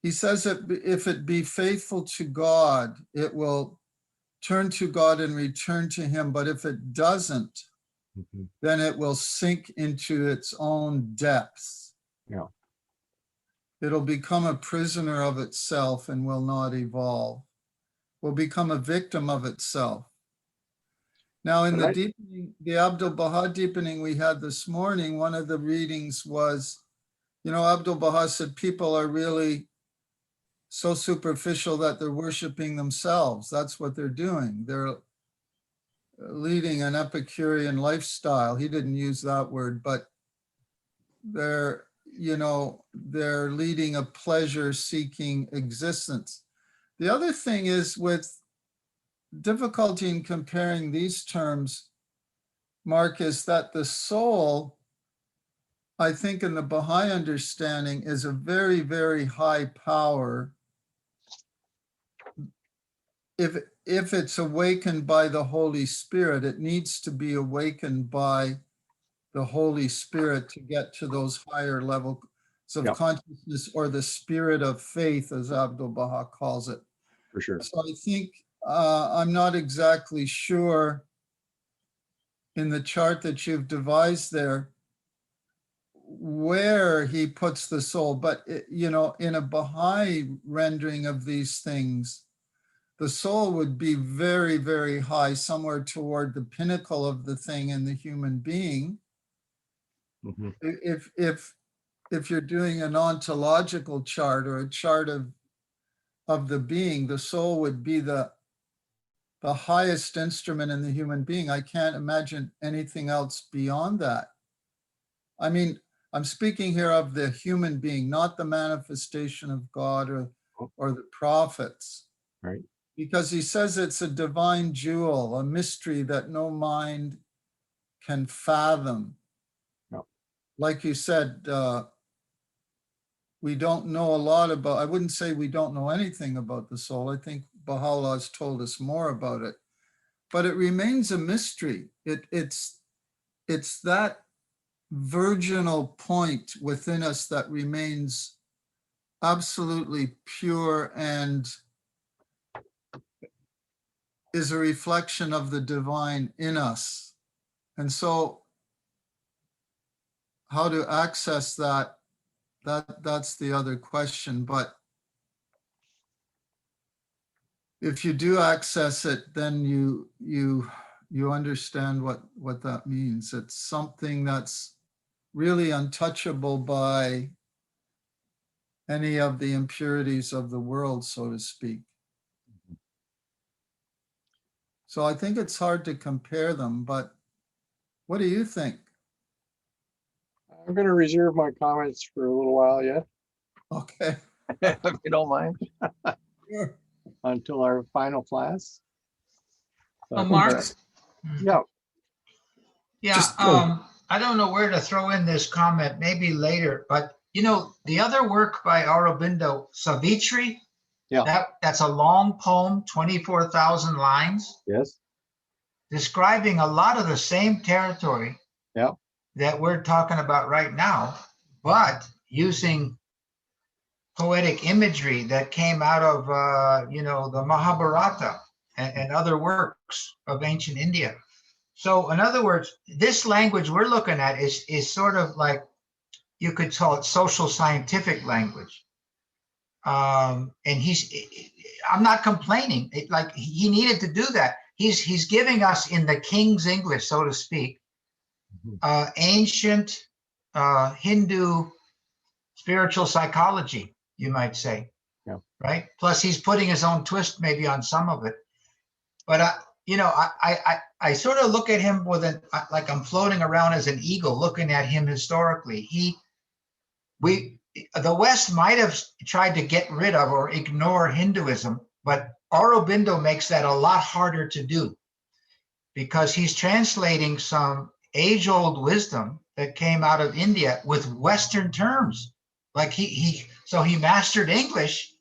he says that if it be faithful to God, it will turn to God and return to him. But if it doesn't, then it will sink into its own depths. Yeah. It'll become a prisoner of itself and will not evolve, will become a victim of itself. Now, in the deepening, the Abdu'l-Baha deepening we had this morning, one of the readings was, you know, Abdu'l-Baha said people are really so superficial that they're worshiping themselves. That's what they're doing. They're leading an Epicurean lifestyle. He didn't use that word, but they're, you know, they're leading a pleasure-seeking existence. The other thing is with difficulty in comparing these terms, Mark, is that the soul, I think in the Baha'i understanding, is a very, very high power. If it's awakened by the Holy Spirit, it needs to be awakened by the Holy Spirit to get to those higher levels of consciousness, or the spirit of faith, as Abdu'l-Baha calls it. For sure. So I think I'm not exactly sure in the chart that you've devised there where he puts the soul, but you know, in a Baha'i rendering of these things, the soul would be very, very high, somewhere toward the pinnacle of the thing in the human being. If you're doing an ontological chart or a chart of the being, the soul would be the highest instrument in the human being. I can't imagine anything else beyond that. I mean, I'm speaking here of the human being, not the manifestation of God or the prophets. Right. Because he says it's a divine jewel, a mystery that no mind can fathom. No. Like you said, we don't know a lot about, I wouldn't say we don't know anything about the soul. I think Baha'u'llah has told us more about it. but it remains a mystery. It's that virginal point within us that remains absolutely pure and is a reflection of the divine in us. And so how to access that's the other question. But if you do access it, then you understand what that means. It's something that's really untouchable by any of the impurities of the world, so to speak. So I think it's hard to compare them, but what do you think? I'm going to reserve my comments for a little while yet, Okay. if you don't mind, Sure. until our final class. But, Mark? Yeah. Yeah, I don't know where to throw in this comment, maybe later, but you know, the other work by Aurobindo, Savitri, that's a long poem, 24,000 lines. Yes. Describing a lot of the same territory that we're talking about right now, but using poetic imagery that came out of, you know, the Mahabharata and other works of ancient India. So in other words, this language we're looking at is sort of like, you could call it social scientific language. And I'm not complaining. Like he needed to do that. He's giving us in the King's English, so to speak, ancient Hindu spiritual psychology, you might say, right? Plus he's putting his own twist maybe on some of it. But you know, I sort of look at him with like I'm floating around as an eagle, looking at him historically. The West might have tried to get rid of or ignore Hinduism, but Aurobindo makes that a lot harder to do because he's translating some age-old wisdom that came out of India with Western terms. Like so he mastered English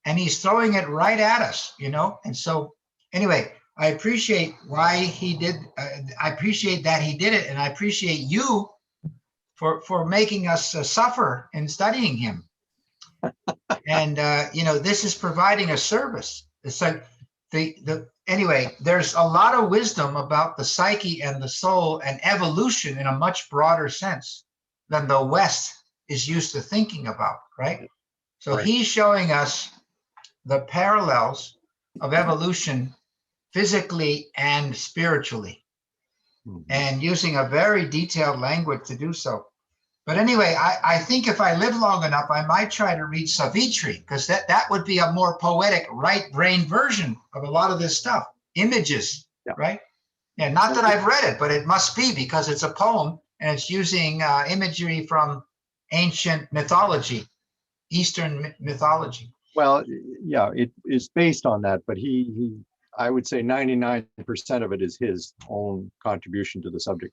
and he's throwing it right at us, you know? And so anyway, I appreciate why he did. I appreciate that he did it. And I appreciate you for making us suffer in studying him. And, you know, this is providing a service. It's like anyway, there's a lot of wisdom about the psyche and the soul and evolution in a much broader sense than the West is used to thinking about, right? So he's showing us the parallels of evolution physically and spiritually, and using a very detailed language to do so. But anyway, I think if I live long enough, I might try to read Savitri, because that would be a more poetic, right brain version of a lot of this stuff. Images, right? Yeah, not that I've read it, but it must be because it's a poem and it's using imagery from ancient mythology, Eastern mythology. Well, yeah, it is based on that, but I would say 99% of it is his own contribution to the subject.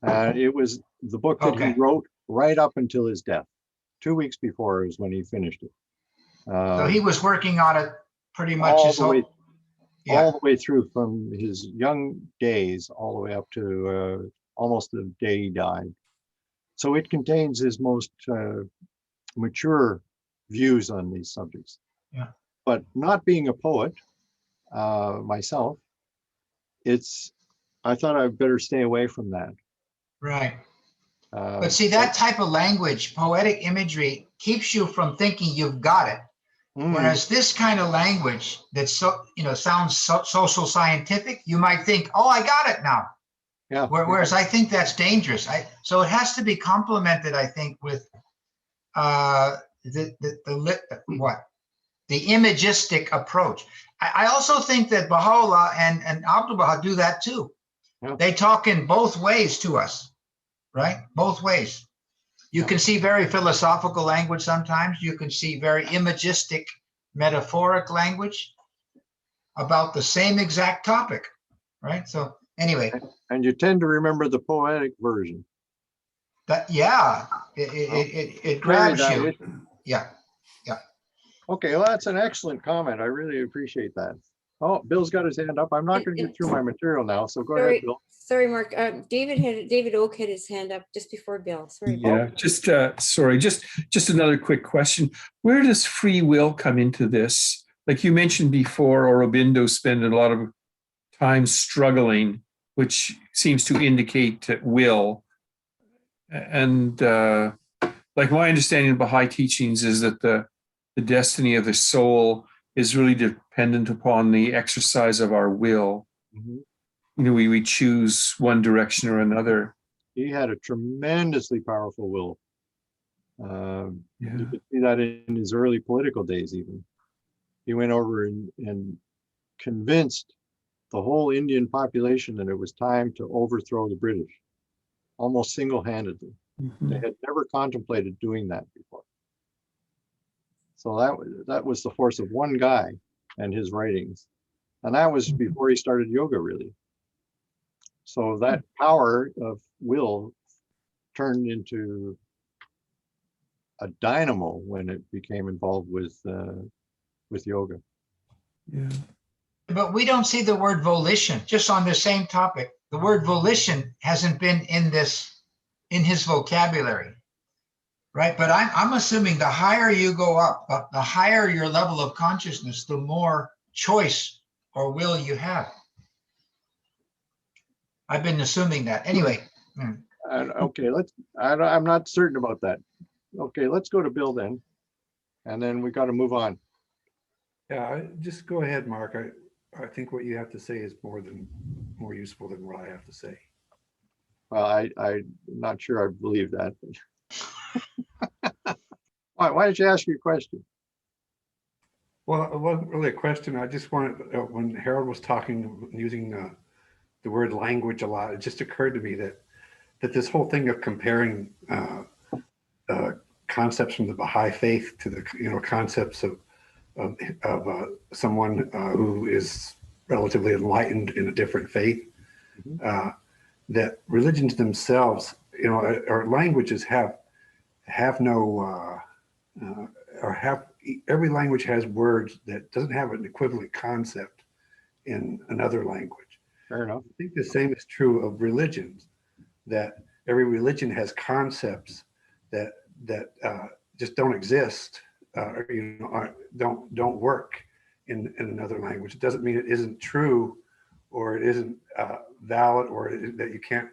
It was the book that he wrote right up until his death. 2 weeks before is when he finished it. So he was working on it pretty much all his whole, all the way through, from his young days all the way up to almost the day he died. So it contains his most mature views on these subjects. Yeah. But not being a poet myself, I thought I'd better stay away from that. Right. But see, that type of language, poetic imagery, keeps you from thinking you've got it. Whereas this kind of language that sounds social scientific, you might think, oh, I got it now. Yeah. Whereas I think that's dangerous. So it has to be complemented, I think, with the imagistic approach. I also think that Baha'u'llah and Abdu'l-Baha do that too. Yeah. They talk in both ways to us, right? Both ways. You can see very philosophical language sometimes. You can see very imagistic, metaphoric language about the same exact topic, right? So anyway. And you tend to remember the poetic version. It grabs you. Yeah. Okay, well, that's an excellent comment. I really appreciate that. Oh, Bill's got his hand up. I'm not going to get through my material now, so go ahead, Bill. Sorry, Mark. David Oak had his hand up just before Bill. Sorry. Yeah, just another quick question. Where does free will come into this? Like you mentioned before, Aurobindo spent a lot of time struggling, which seems to indicate will. And like my understanding of Baha'i teachings is that the destiny of the soul is really dependent upon the exercise of our will. Mhm. You know, we choose one direction or another. He had a tremendously powerful will. Yeah. You could see that in his early political days even. He went over and convinced the whole Indian population that it was time to overthrow the British, almost single-handedly. Mhm. They had never contemplated doing that before. So that was the force of one guy and his writings. And that was before he started yoga, really. So that power of will turned into a dynamo when it became involved with yoga. Yeah. But we don't see the word volition, just on the same topic. The word volition hasn't been in his vocabulary, right? But I'm assuming the higher you go up, the higher your level of consciousness, the more choice or will you have. I've been assuming that. Anyway. Okay, I'm not certain about that. Okay, let's go to Bill then. And then we got to move on. Yeah, just go ahead, Mark. I think what you have to say is more useful than what I have to say. Well, I'm not sure I believe that. Why don't you ask your question? Well, it wasn't really a question. I just wanted, when Harold was talking, using the word language a lot, it just occurred to me that this whole thing of comparing concepts from the Baha'i faith to the concepts of someone who is relatively enlightened in a different faith, that religions themselves, or languages have no, or have, every language has words that doesn't have an equivalent concept in another language. Fair enough. I think the same is true of religions, that every religion has concepts that just don't exist, don't work in another language. It doesn't mean it isn't true, or it isn't valid, or that you can't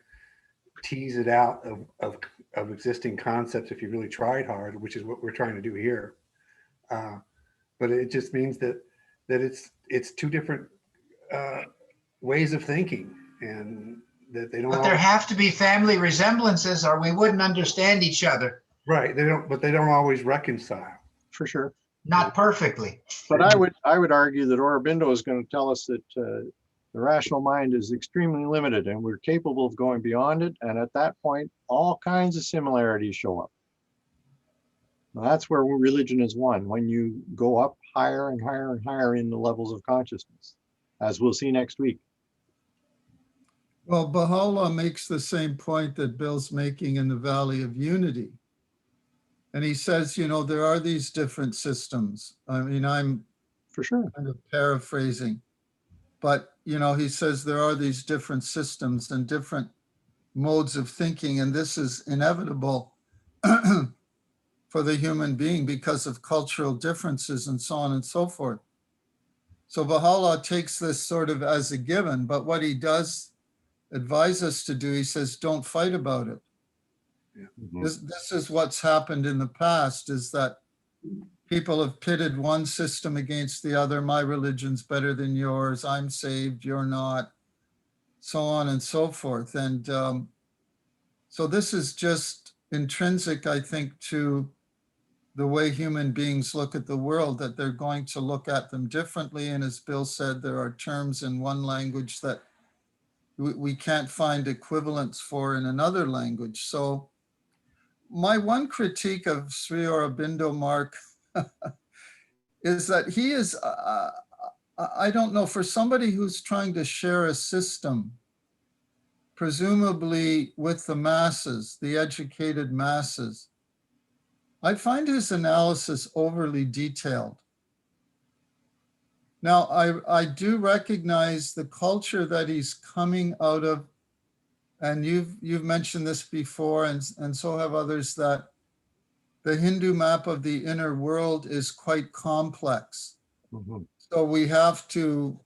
tease it out of existing concepts if you really tried hard, which is what we're trying to do here. But it just means that it's two different ways of thinking, and that they don't. But there have to be family resemblances, or we wouldn't understand each other. Right. But they don't always reconcile. For sure. Not perfectly. But I would argue that Aurobindo is going to tell us that the rational mind is extremely limited, and we're capable of going beyond it. And at that point, all kinds of similarities show up. Now, that's where religion is one, when you go up higher and higher and higher in the levels of consciousness, as we'll see next week. Well, Baha'u'llah makes the same point that Bill's making in the Valley of Unity. And he says, there are these different systems. I mean, I'm for sure kind of paraphrasing, but, he says there are these different systems and different modes of thinking, and this is inevitable for the human being because of cultural differences and so on and so forth. So Baha'u'llah takes this sort of as a given, but what he does advise us to do, he says, don't fight about it. Mm-hmm. This is what's happened in the past, is that people have pitted one system against the other. My religion's better than yours. I'm saved, you're not, so on and so forth. And so this is just intrinsic, I think, to the way human beings look at the world, that they're going to look at them differently. And as Bill said, there are terms in one language that we can't find equivalents for in another language. So my one critique of Sri Aurobindo, Mark, is that he is, I don't know, for somebody who's trying to share a system, presumably with the masses, the educated masses, I find his analysis overly detailed. Now, I do recognize the culture that he's coming out of, and you've mentioned this before, and so have others, that the Hindu map of the inner world is quite complex. So we have to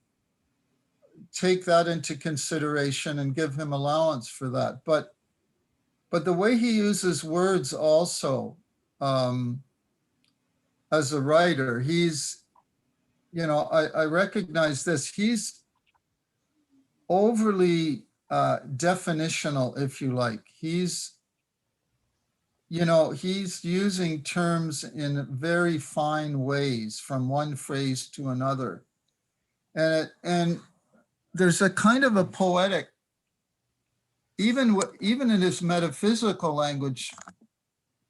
take that into consideration and give him allowance for that. But the way he uses words also, as a writer, he's, you know, I recognize this, he's overly definitional, if you like. He's, you know, he's using terms in very fine ways from one phrase to another. And there's a kind of a poetic, even in his metaphysical language,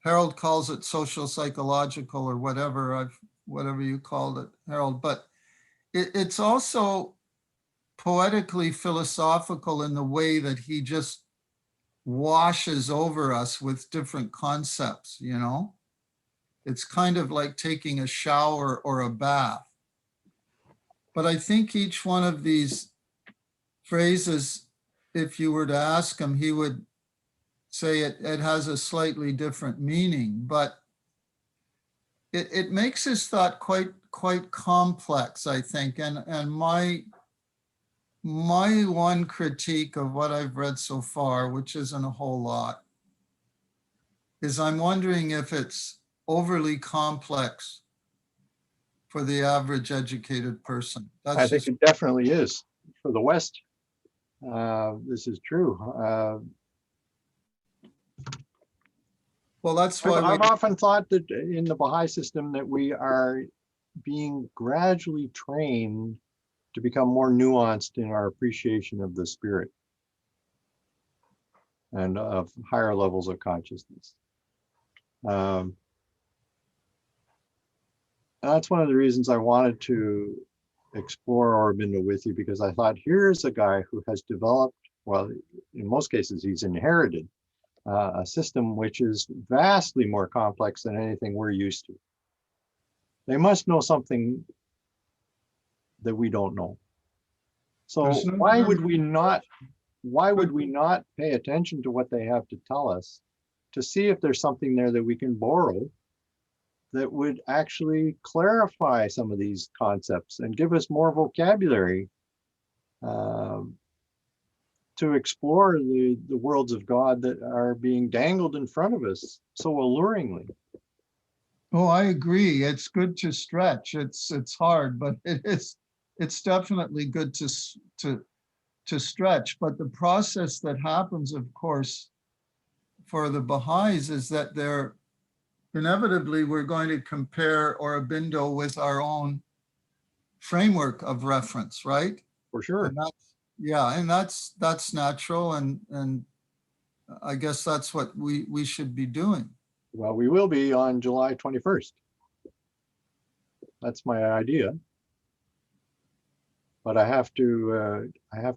Harold calls it social psychological or whatever you called it, Harold, but it's also poetically philosophical in the way that he just washes over us with different concepts, you know? It's kind of like taking a shower or a bath. But I think each one of these phrases, if you were to ask him, he would say it has a slightly different meaning, but it makes his thought quite complex, I think. And my one critique of what I've read so far, which isn't a whole lot, is I'm wondering if it's overly complex for the average educated person. I think it definitely is. For the West, this is true. Well, that's why I've often thought that in the Baha'i system that we are being gradually trained to become more nuanced in our appreciation of the spirit and of higher levels of consciousness. That's one of the reasons I wanted to explore Aurobindo with you, because I thought, here's a guy who has developed, well, in most cases, he's inherited a system which is vastly more complex than anything we're used to. They must know something that we don't know. So why would we not pay attention to what they have to tell us to see if there's something there that we can borrow that would actually clarify some of these concepts and give us more vocabulary to explore the worlds of God that are being dangled in front of us so alluringly. Oh, I agree. It's good to stretch. It's hard, but it's definitely good to stretch. But the process that happens, of course, for the Baha'is is that they're inevitably we're going to compare Aurobindo with our own framework of reference, right? For sure. And that's natural, and I guess that's what we should be doing. Well, we will be on July 21st. That's my idea. But I have to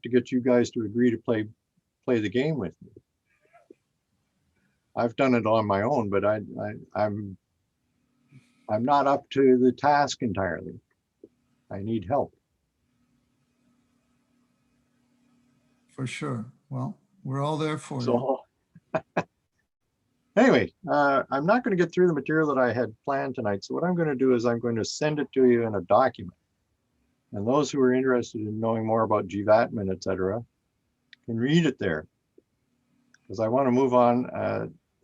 get you guys to agree to play the game with me. I've done it on my own, but I'm not up to the task entirely. I need help. For sure. Well, we're all there for you. So anyway, I'm not going to get through the material that I had planned tonight. So what I'm going to do is I'm going to send it to you in a document. And those who are interested in knowing more about Jivatman, etc., can read it there. Because I want to move on.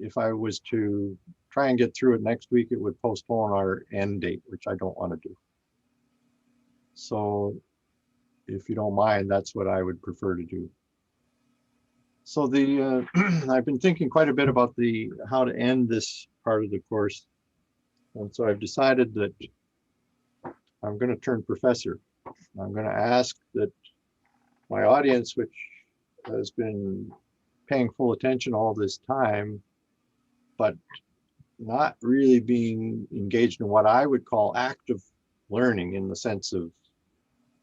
If I was to try and get through it next week, it would postpone our end date, which I don't want to do. So if you don't mind, that's what I would prefer to do. So I've been thinking quite a bit about how to end this part of the course. And so I've decided that I'm going to turn professor. I'm going to ask that my audience, which has been paying full attention all this time, but not really being engaged in what I would call active learning in the sense of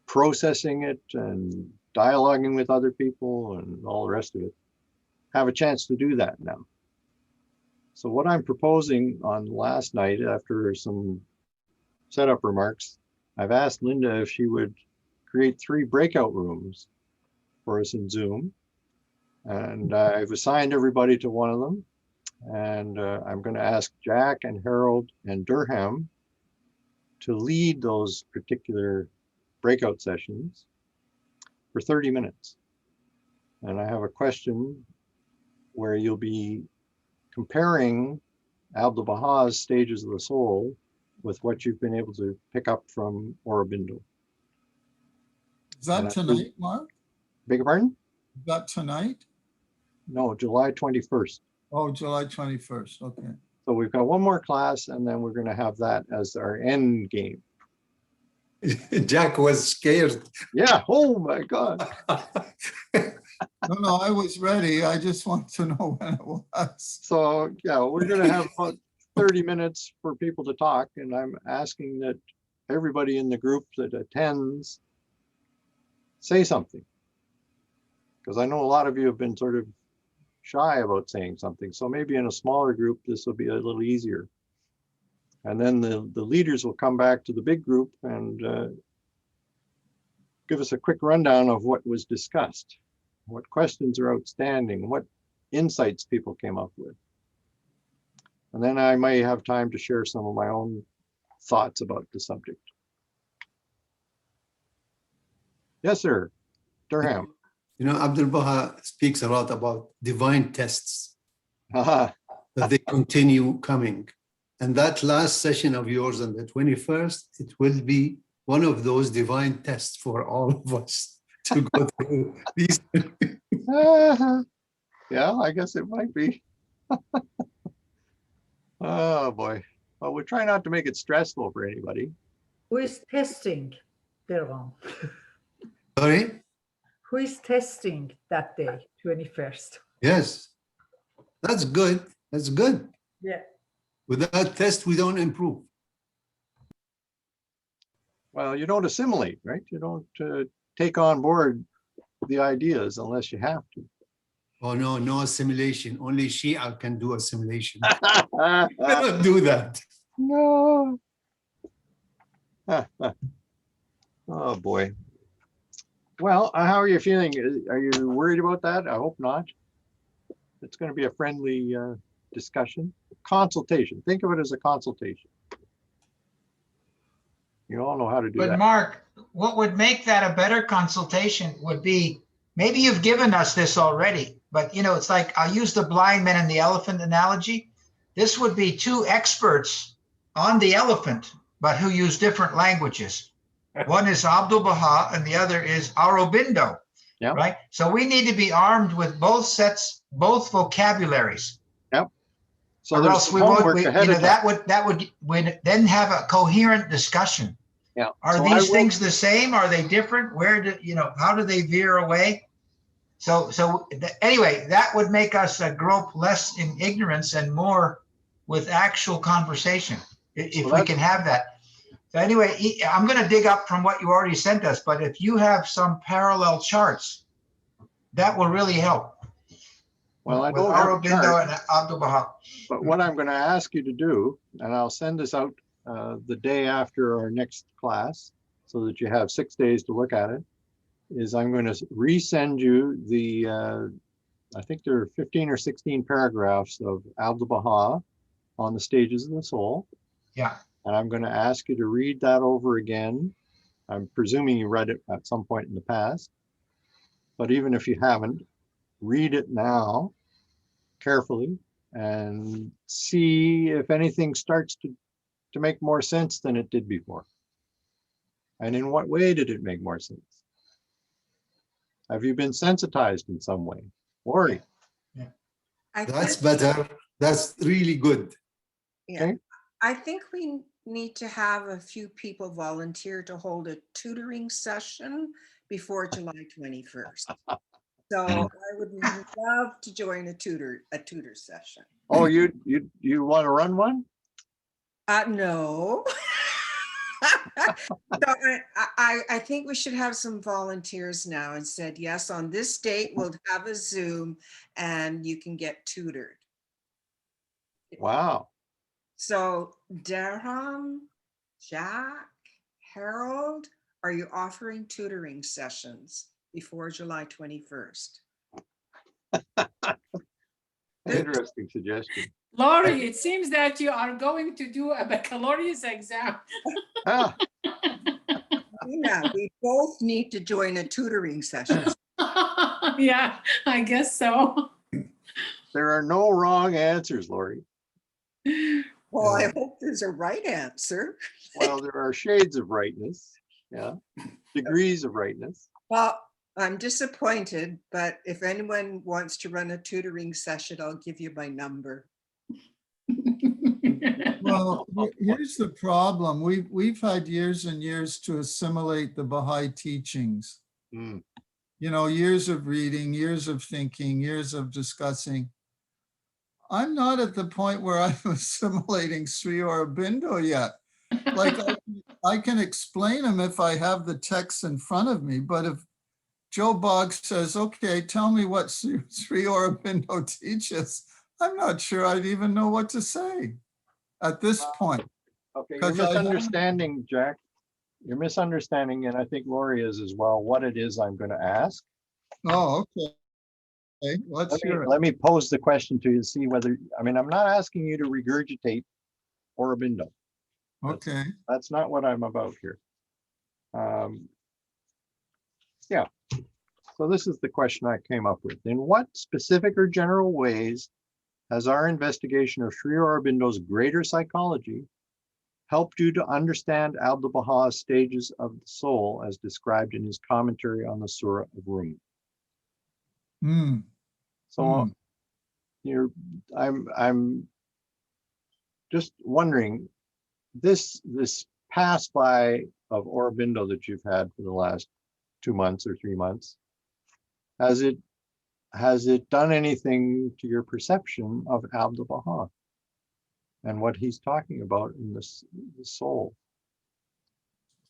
processing it and dialoguing with other people and all the rest of it, have a chance to do that now. So what I'm proposing on last night, after some setup remarks, I've asked Linda if she would create 3 breakout rooms for us in Zoom. And I've assigned everybody to one of them. And I'm going to ask Jack and Harold and Durham to lead those particular breakout sessions for 30 minutes. And I have a question where you'll be comparing Abdu'l-Baha's stages of the soul with what you've been able to pick up from Aurobindo. Is that tonight, Mark? Beg your pardon? Is that tonight? No, July 21st. Oh, July 21st. Okay. So we've got one more class, and then we're going to have that as our end game. Jack was scared. Yeah. Oh my God. No, I was ready. I just want to know when it was. So yeah, we're going to have about 30 minutes for people to talk, and I'm asking that everybody in the group that attends say something, because I know a lot of you have been sort of shy about saying something. So maybe in a smaller group, this will be a little easier. And then the leaders will come back to the big group and give us a quick rundown of what was discussed, what questions are outstanding, what insights people came up with. And then I may have time to share some of my own thoughts about the subject. Yes, sir. Durham. You know, Abdu'l-Baha speaks a lot about divine tests, that they continue coming. And that last session of yours on the 21st, it will be one of those divine tests for all of us to go through these. Yeah, I guess it might be. Oh boy. Well, we'll try not to make it stressful for anybody. Who is testing, Derwan? Sorry? Who is testing that day, 21st? Yes, that's good. That's good. Yeah. Without test, we don't improve. Well, you don't assimilate, right? You don't take on board the ideas unless you have to. Oh, no, no assimilation. Only Shia can do assimilation. I don't do that. No. Oh, boy. Well, how are you feeling? Are you worried about that? I hope not. It's going to be a friendly discussion. Consultation. Think of it as a consultation. You all know how to do But that. Mark, what would make that a better consultation would be, maybe you've given us this already, but you know, it's like, I'll use the blind man and the elephant analogy. This would be 2 experts on the elephant, but who use different languages. One is Abdu'l-Baha and the other is Aurobindo, Yep. right? So we need to be armed with both sets, both vocabularies. Yep. So or there's else we homework won't, ahead of that would we'd then have a coherent discussion. Yeah. Are So these things the same? Are they different? Where do, how do they veer away? So anyway, that would make us grope less in ignorance and more with actual conversation, if we can have that. So anyway, I'm going to dig up from what you already sent us, but if you have some parallel charts, that will really help. Well, I with don't have a Aurobindo chart, and Abdu'l-Baha. but what I'm going to ask you to do, and I'll send this out the day after our next class so that you have 6 days to look at it, is I'm going to resend you the, I think there are 15 or 16 paragraphs of Abdu'l-Baha on the stages of the soul. Yeah. And I'm going to ask you to read that over again. I'm presuming you read it at some point in the past, but even if you haven't, read it now carefully and see if anything starts to make more sense than it did before. And in what way did it make more sense? Have you been sensitized in some way? Lori? That's better. That's really good. Yeah. Okay. I think we need to have a few people volunteer to hold a tutoring session before July 21st. So I would love to join a tutor session. Oh, you want to run one? No. So I think we should have some volunteers now and said, yes, on this date, we'll have a Zoom and you can get tutored. Wow. So Derham, Jack, Harold, are you offering tutoring sessions before July 21st? Interesting suggestion. Laurie, it seems that you are going to do a baccalaureate exam. Ah, Yeah, we both need to join a tutoring session. Yeah, I guess so. there are no wrong answers, Lori. Well, I hope there's a right answer. Well, there are shades of rightness. Yeah. Degrees of rightness. Well, I'm disappointed, but if anyone wants to run a tutoring session, I'll give you my number. Well, here's the problem. We've had years and years to assimilate the Baha'i teachings. Mm. You know, years of reading, years of thinking, years of discussing. I'm not at the point where I'm assimilating Sri Aurobindo yet. Like I can explain them if I have the text in front of me, but if Joe Boggs says, okay, tell me what Sri Aurobindo teaches, I'm not sure I'd even know what to say at this point. Okay, you're misunderstanding, Jack. You're misunderstanding, and I think Lori is as well, what it is I'm going to ask. Oh, okay. Okay, let's hear it. Let me pose the question to you to see whether, I mean, I'm not asking you to regurgitate Aurobindo. Okay. That's not what I'm about here. Yeah. So this is the question I came up with. In what specific or general ways has our investigation of Sri Aurobindo's greater psychology helped you to understand Abdu'l-Baha's stages of the soul as described in his commentary on the Surah of Rum? So I'm just wondering, this pass by of Aurobindo that you've had for the last 2 months or 3 months, has it done anything to your perception of Abdu'l-Baha and what he's talking about in the soul?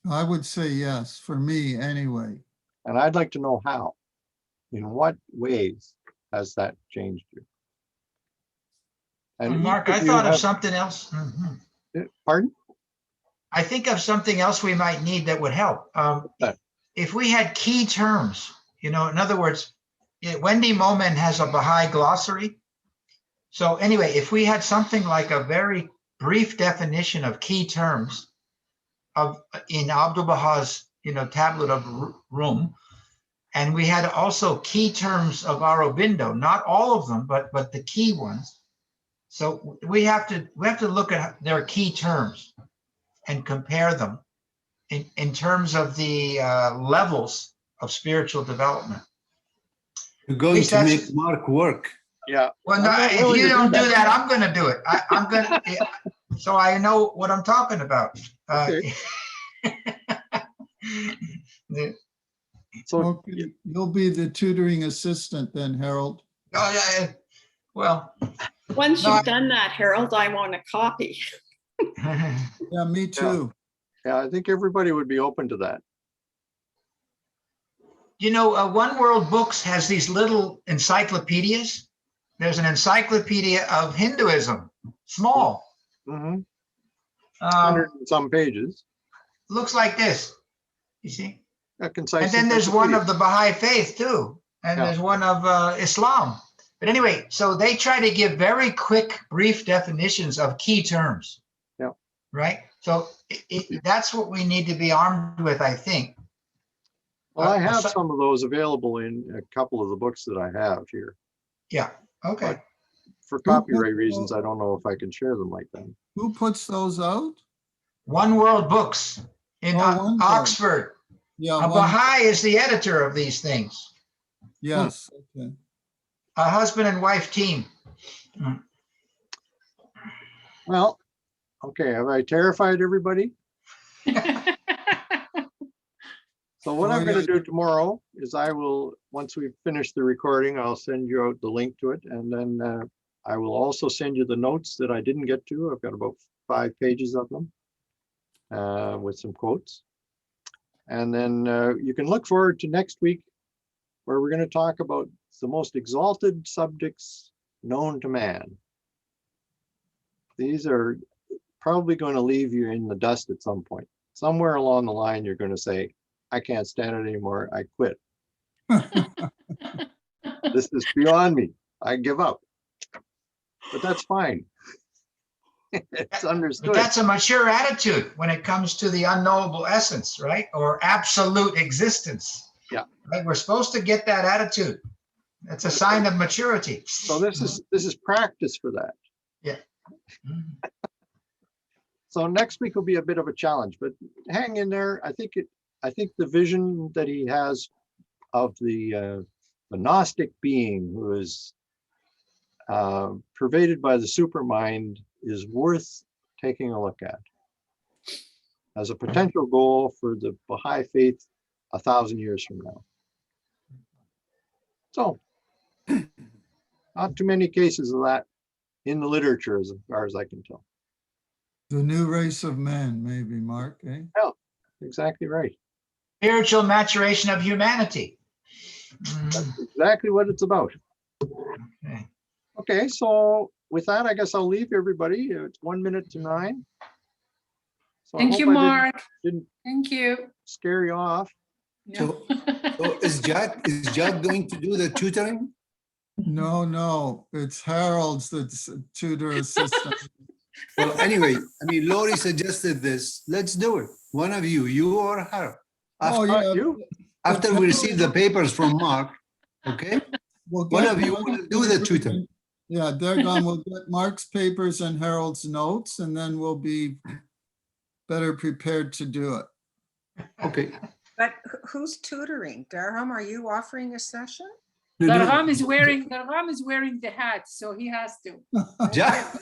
I would say yes, for me anyway. And I'd like to know how. In what ways has that changed you? And Mark, I thought of something else. Pardon? I think of something else we might need that would help. If we had key terms, you know, in other words, Wendy Momen has a Baha'i glossary. So anyway, if we had something like a very brief definition of key terms in Abdu'l-Baha's, you know, tablet of Rum, and we had also key terms of Aurobindo, not all of them, but the key ones. So we have to look at their key terms and compare them in terms of the levels of spiritual development. You're going to make Mark work. Yeah. Well, no, if you don't do that, I'm going to do it. I'm going to, so I know what I'm talking about. Okay. So okay, you'll be the tutoring assistant then, Harold. Oh, yeah. Well, once you've done that, Harold, I want a copy. Yeah, me too. Yeah, I think everybody would be open to that. You know, One World Books has these little encyclopedias. There's an encyclopedia of Hinduism, small. 100 and some pages. Looks like this, you see. A concise and then there's one encyclopedia. of the Baha'i faith too. And there's one of Islam. But anyway, so they try to give very quick, brief definitions of key terms. Yeah. Right? So that's what we need to be armed with, I think. Well, I have some of those available in a couple of the books that I have here. Yeah. Okay. But for copyright reasons, I don't know if I can share them like that. Who puts those out? One World Books in Oxford. Yeah. A Baha'i is the editor of these things. Yes. Okay. A husband and wife team. Well, okay. Have I terrified everybody? So what I'm going to do tomorrow is I will, once we've finished the recording, I'll send you out the link to it. And then I will also send you the notes that I didn't get to. I've got about 5 pages of them with some quotes. And then you can look forward to next week, where we're going to talk about the most exalted subjects known to man. These are probably going to leave you in the dust at some point. somewhere along the line, you're going to say, I can't stand it anymore. I quit. This is beyond me. I give up. But that's fine. It's understood. But that's a mature attitude when it comes to the unknowable essence, right? Or absolute existence. Yeah. Right? We're supposed to get that attitude. That's a sign of maturity. So this is practice for that. Yeah. So next week will be a bit of a challenge, but hang in there. I think the vision that he has of the Gnostic being who is pervaded by the supermind is worth taking a look at as a potential goal for the Baha'i faith 1,000 years from now. So, not too many cases of that in the literature as far as I can tell. The new race of men, maybe, Mark, eh? Yeah, exactly right. Spiritual maturation of humanity. That's exactly what it's about. Okay. Okay, so with that, I guess I'll leave everybody. It's 1 minute to 9. So I Thank you, hope I Mark. didn't Thank you. scare you off. So is Jack going to do the tutoring? No, it's Harold's that's tutor assistant. Well, anyway, I mean, Lori suggested this. Let's do it. One of you or her. Oh, yeah. After we receive the papers from Mark, okay? We'll One get of you will do the tutoring. Yeah, they're gone. We'll get Mark's papers and Harold's notes, and then we'll be better prepared to do it. Okay. But who's tutoring? Durham, are you offering a session? Darham is wearing the hat, so he has to. Jack?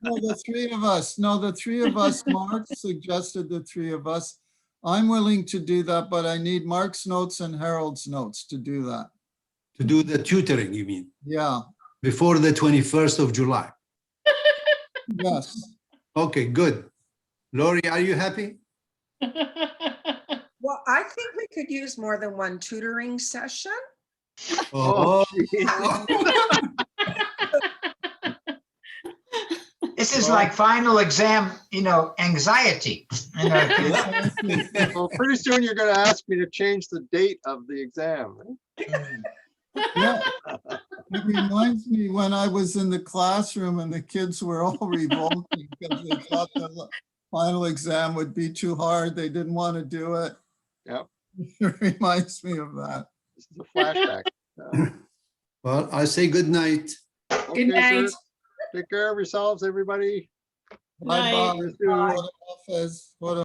No, the three of us. No, the three of us. Mark suggested the three of us. I'm willing to do that, but I need Mark's notes and Harold's notes to do that. To do the tutoring, you mean? Yeah. Before the 21st of July. Yes. Okay, good. Lori, are you happy? Well, I think we could use more than one tutoring session. Oh, This is like final exam, anxiety. Well, pretty soon you're going to ask me to change the date of the exam. Yeah. It reminds me when I was in the classroom and the kids were all revolting because they thought the final exam would be too hard. They didn't want to do it. Yep. It reminds me of that. This is a flashback. well, I say good night. Good night. Sir. Take care of yourselves, everybody. Bye-bye. Night. What a-